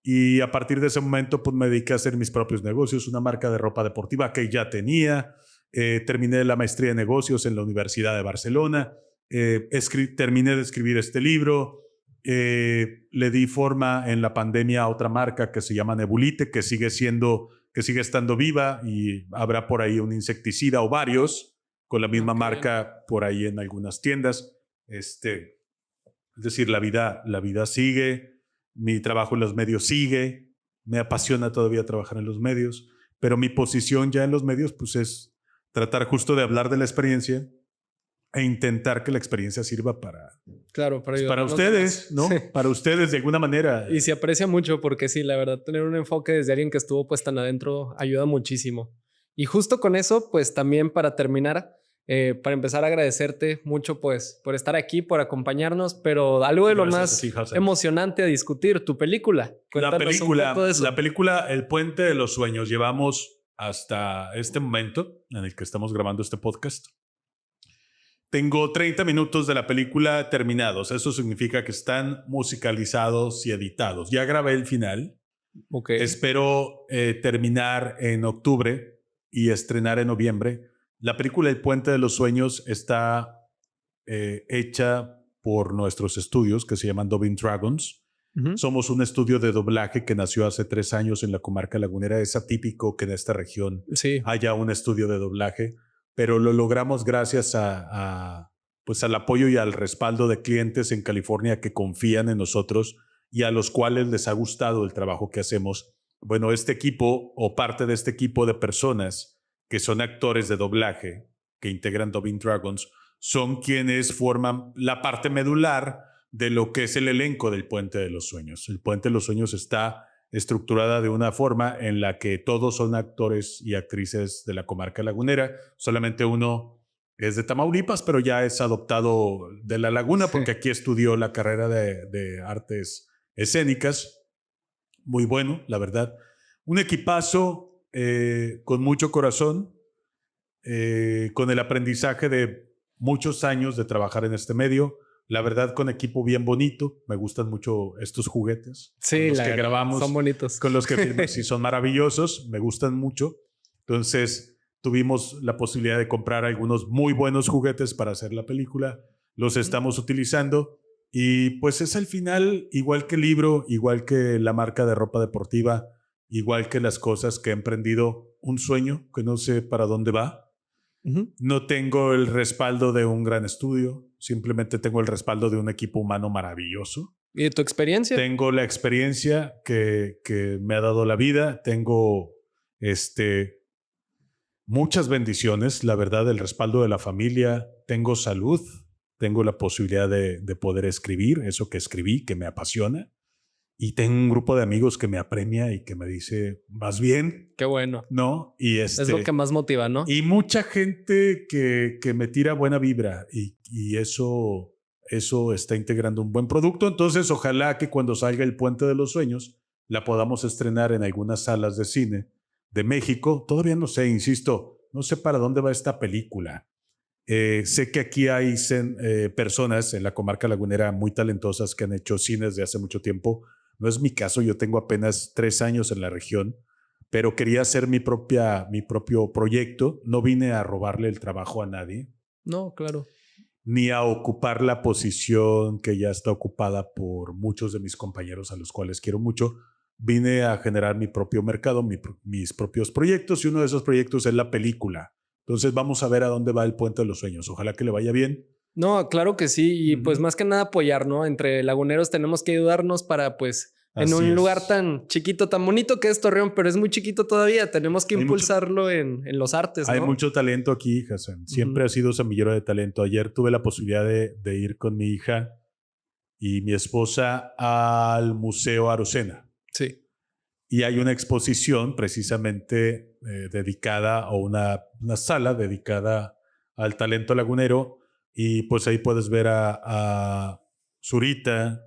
y a partir de ese momento pues me dediqué a hacer mis propios negocios, una marca de ropa deportiva que ya tenía. Terminé la maestría de negocios en la Universidad de Barcelona. Terminé de escribir este libro. Le di forma en la pandemia a otra marca que se llama Nebulite, que sigue estando viva, y habrá por ahí un insecticida o varios con la misma marca por ahí en algunas tiendas. Es decir, la vida sigue, mi trabajo en los medios sigue, me apasiona todavía trabajar en los medios, pero mi posición ya en los medios pues es tratar justo de hablar de la experiencia e intentar que la experiencia sirva para ustedes, ¿no? Sí. Para ustedes de alguna manera. Y se aprecia mucho porque sí, la verdad, tener un enfoque desde alguien que estuvo pues tan adentro ayuda muchísimo. Y justo con eso, pues también para terminar, para empezar a agradecerte mucho pues por estar aquí, por acompañarnos, pero algo de lo más emocionante a discutir, tu película. Cuéntanos un poco de eso. La película El Puente de los Sueños. Llevamos hasta este momento en el que estamos grabando este podcast. Tengo 30 minutos de la película terminados. Eso significa que están musicalizados y editados. Ya grabé el final. Okay. Espero terminar en octubre y estrenar en noviembre. La película El Puente de los Sueños está hecha por nuestros estudios que se llaman Dubbing Dragons. Somos un estudio de doblaje que nació hace 3 años en la comarca lagunera. Es atípico que en esta región haya un estudio de doblaje, pero lo logramos gracias pues al apoyo y al respaldo de clientes en California que confían en nosotros y a los cuales les ha gustado el trabajo que hacemos. Bueno, este equipo o parte de este equipo de personas que son actores de doblaje que integran Dubbing Dragons son quienes forman la parte medular de lo que es el elenco del Puente de los Sueños. El Puente de los Sueños está estructurada de una forma en la que todos son actores y actrices de la comarca lagunera. Solamente uno es de Tamaulipas, pero ya es adoptado de La Laguna porque aquí estudió la carrera de artes escénicas. Muy bueno, la verdad. Un equipazo con mucho corazón, con el aprendizaje de muchos años de trabajar en este medio. La verdad, con equipo bien bonito. Me gustan mucho estos juguetes. Sí, con los que grabamos. Son bonitos. Con los que firmamos. Sí, son maravillosos. Me gustan mucho. Entonces, tuvimos la posibilidad de comprar algunos muy buenos juguetes para hacer la película. Los estamos utilizando. Y pues es al final, igual que el libro, igual que la marca de ropa deportiva, igual que las cosas que he emprendido, un sueño que no sé para dónde va. No tengo el respaldo de un gran estudio, simplemente tengo el respaldo de un equipo humano maravilloso. ¿Y de tu experiencia? Tengo la experiencia que me ha dado la vida, tengo muchas bendiciones, la verdad, el respaldo de la familia, tengo salud, tengo la posibilidad de poder escribir eso que escribí, que me apasiona. Y tengo un grupo de amigos que me apremia y que me dice, ¿vas bien? Qué bueno. ¿No? Y es lo que más motiva, ¿no? Y mucha gente que me tira buena vibra y eso está integrando un buen producto. Entonces, ojalá que cuando salga El Puente de los Sueños la podamos estrenar en algunas salas de cine de México. Todavía no sé, insisto, no sé para dónde va esta película. Sé que aquí hay personas en la comarca lagunera muy talentosas que han hecho cine desde hace mucho tiempo. No es mi caso, yo tengo apenas 3 años en la región, pero quería hacer mi propio proyecto. No vine a robarle el trabajo a nadie. No, claro. Ni a ocupar la posición que ya está ocupada por muchos de mis compañeros a los cuales quiero mucho. Vine a generar mi propio mercado, mis propios proyectos, y uno de esos proyectos es la película. Entonces vamos a ver a dónde va el Puente de los Sueños. Ojalá que le vaya bien. No, claro que sí. Y pues más que nada apoyar, ¿no? Entre laguneros tenemos que ayudarnos para pues en un lugar tan chiquito, tan bonito que es Torreón, pero es muy chiquito todavía. Tenemos que impulsarlo en los artes, ¿no? Hay mucho talento aquí, Hassan. Siempre ha sido semillero de talento. Ayer tuve la posibilidad de ir con mi hija y mi esposa al Museo Arocena. Sí. Y hay una exposición precisamente dedicada, o una sala dedicada al talento lagunero. Y pues ahí puedes ver a Zurita,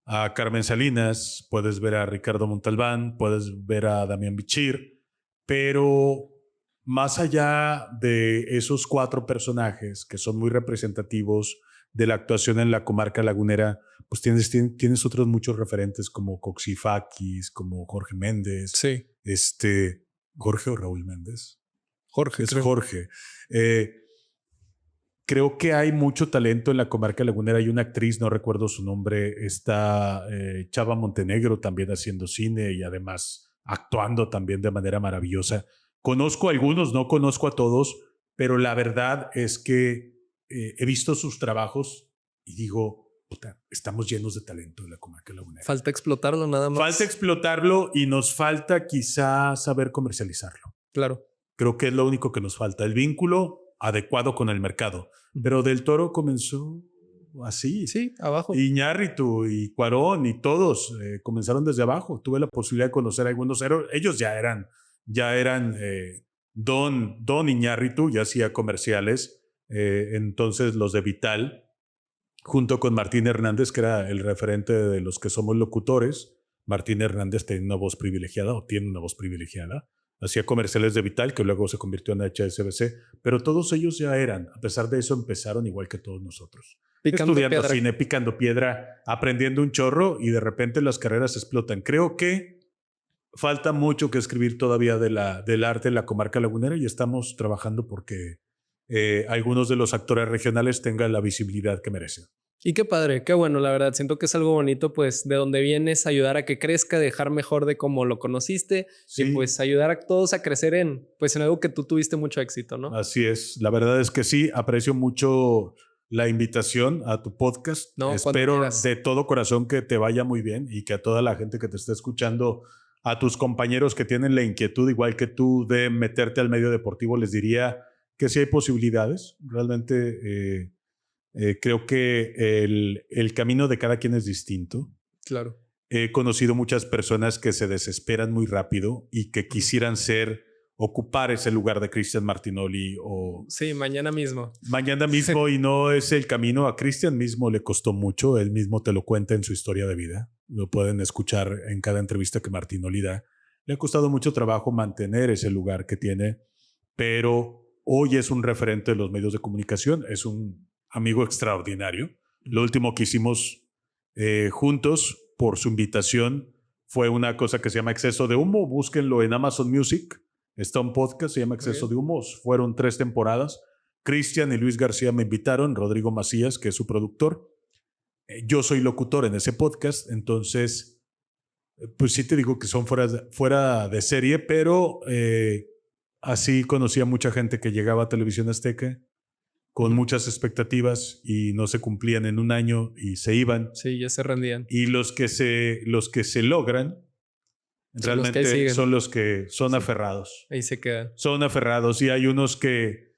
a Carmen Salinas, puedes ver a Ricardo Montalbán, puedes ver a Damián Bichir, pero más allá de esos 4 personajes que son muy representativos de la actuación en la comarca lagunera, pues tienes otros muchos referentes como Coxifakis, como Jorge Méndez. Sí. ¿Jorge o Raúl Méndez? Jorge. Es Jorge. Creo que hay mucho talento en la comarca lagunera. Hay una actriz, no recuerdo su nombre, está Chava Montenegro también haciendo cine y además actuando también de manera maravillosa. Conozco a algunos, no conozco a todos, pero la verdad es que he visto sus trabajos y digo, puta, estamos llenos de talento en la comarca lagunera. Falta explotarlo nada más. Falta explotarlo y nos falta quizá saber comercializarlo. Claro. Creo que es lo único que nos falta, el vínculo adecuado con el mercado. Pero Del Toro comenzó así. Sí, abajo. Iñárritu y Cuarón y todos comenzaron desde abajo. Tuve la posibilidad de conocer a algunos. Ellos ya eran Don Iñárritu, ya hacía comerciales. Entonces los de Vital, junto con Martín Hernández, que era el referente de los que somos locutores. Martín Hernández tiene una voz privilegiada, o tiene una voz privilegiada. Hacía comerciales de Vital, que luego se convirtió en HSBC, pero todos ellos ya eran. A pesar de eso, empezaron igual que todos nosotros. Estudiando cine, picando piedra, aprendiendo un chorro, y de repente las carreras explotan. Creo que falta mucho que escribir todavía del arte en la comarca lagunera, y estamos trabajando porque algunos de los actores regionales tengan la visibilidad que merecen. Y qué padre, qué bueno, la verdad. Siento que es algo bonito, pues, de donde vienes, ayudar a que crezca, dejar mejor de cómo lo conociste. Sí. Y pues ayudar a todos a crecer en algo que tú tuviste mucho éxito, ¿no? Así es. La verdad es que sí, aprecio mucho la invitación a tu podcast. No, espero de todo corazón que te vaya muy bien y que a toda la gente que te esté escuchando, a tus compañeros que tienen la inquietud igual que tú de meterte al medio deportivo, les diría que sí hay posibilidades. Realmente creo que el camino de cada quien es distinto. Claro. He conocido muchas personas que se desesperan muy rápido y que quisieran ocupar ese lugar de Cristian Martinoli o... Sí, mañana mismo. Mañana mismo, y no es el camino. A Cristian mismo le costó mucho. Él mismo te lo cuenta en su historia de vida. Lo pueden escuchar en cada entrevista que Martinoli da. Le ha costado mucho trabajo mantener ese lugar que tiene, pero hoy es un referente de los medios de comunicación. Es un amigo extraordinario. Lo último que hicimos juntos por su invitación fue una cosa que se llama Exceso de Humo. Búsquenlo en Amazon Music. Está un podcast, se llama Exceso de Humo. Fueron 3 temporadas. Cristian y Luis García me invitaron, Rodrigo Macías, que es su productor. Yo soy locutor en ese podcast, entonces, pues sí te digo que son fuera de serie, pero así conocí a mucha gente que llegaba a Televisión Azteca con muchas expectativas y no se cumplían en un año y se iban. Sí, ya se rendían. Y los que se logran realmente son los que son aferrados. Ahí se quedan. Son aferrados, y hay unos que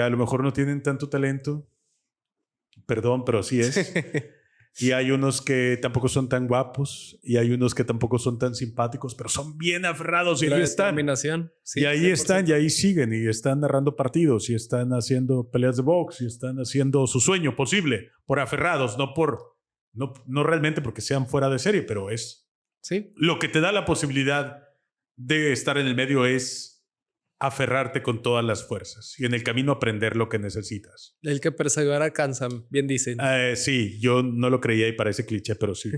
a lo mejor no tienen tanto talento. Perdón, pero así es. Y hay unos que tampoco son tan guapos, y hay unos que tampoco son tan simpáticos, pero son bien aferrados, y ahí están. Sí, y ahí 100%. Están, y ahí siguen, y están narrando partidos, y están haciendo peleas de box, y están haciendo su sueño posible por aferrados, no realmente porque sean fuera de serie, pero es... Sí. Lo que te da la posibilidad de estar en el medio es aferrarte con todas las fuerzas y en el camino aprender lo que necesitas. El que persevera alcanza, bien dicen. Sí, yo no lo creía y parece cliché, pero sí.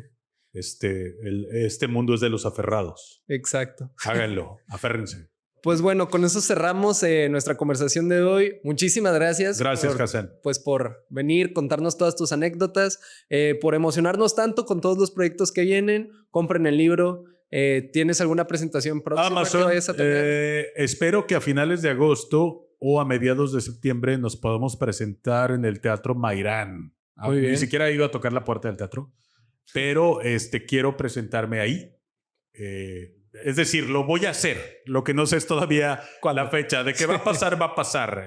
Este mundo es de los aferrados. Exacto. Háganlo, aférrense. Pues bueno, con eso cerramos nuestra conversación de hoy. Muchísimas gracias. Gracias, Hassan. Pues por venir, contarnos todas tus anécdotas, por emocionarnos tanto con todos los proyectos que vienen. Compren el libro. ¿Tienes alguna presentación próxima Amazon, que vayas a tener? espero que a finales de agosto o a mediados de septiembre nos podamos presentar en el Teatro Mairán. Muy bien. Ni siquiera he ido a tocar la puerta del teatro, pero quiero presentarme ahí. Es decir, lo voy a hacer. Lo que no sé es todavía cuál la fecha. De que va a pasar, va a pasar.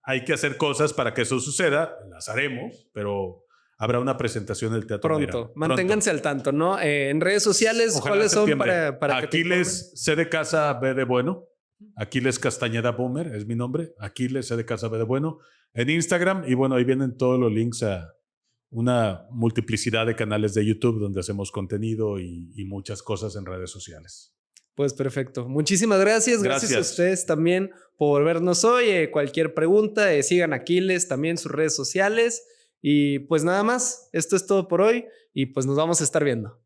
Hay que hacer cosas para que eso suceda. Las haremos, pero habrá una presentación del Teatro Pronto. Mairán. Manténganse al tanto, ¿no? En redes sociales, Ojalá ¿cuáles son septiembre. para que te Aquiles C de Casa B de Bueno. Aquiles Castañeda Boomer es mi nombre. Aquiles C de Casa B de Bueno. En Instagram. Y bueno, ahí vienen todos los links a una multiplicidad de canales de YouTube donde hacemos contenido y muchas cosas en redes sociales. Pues perfecto. Muchísimas gracias. Gracias a ustedes también por vernos hoy. Cualquier pregunta, sigan a Aquiles también sus redes sociales. Y pues nada más, esto es todo por hoy y pues nos vamos a estar viendo.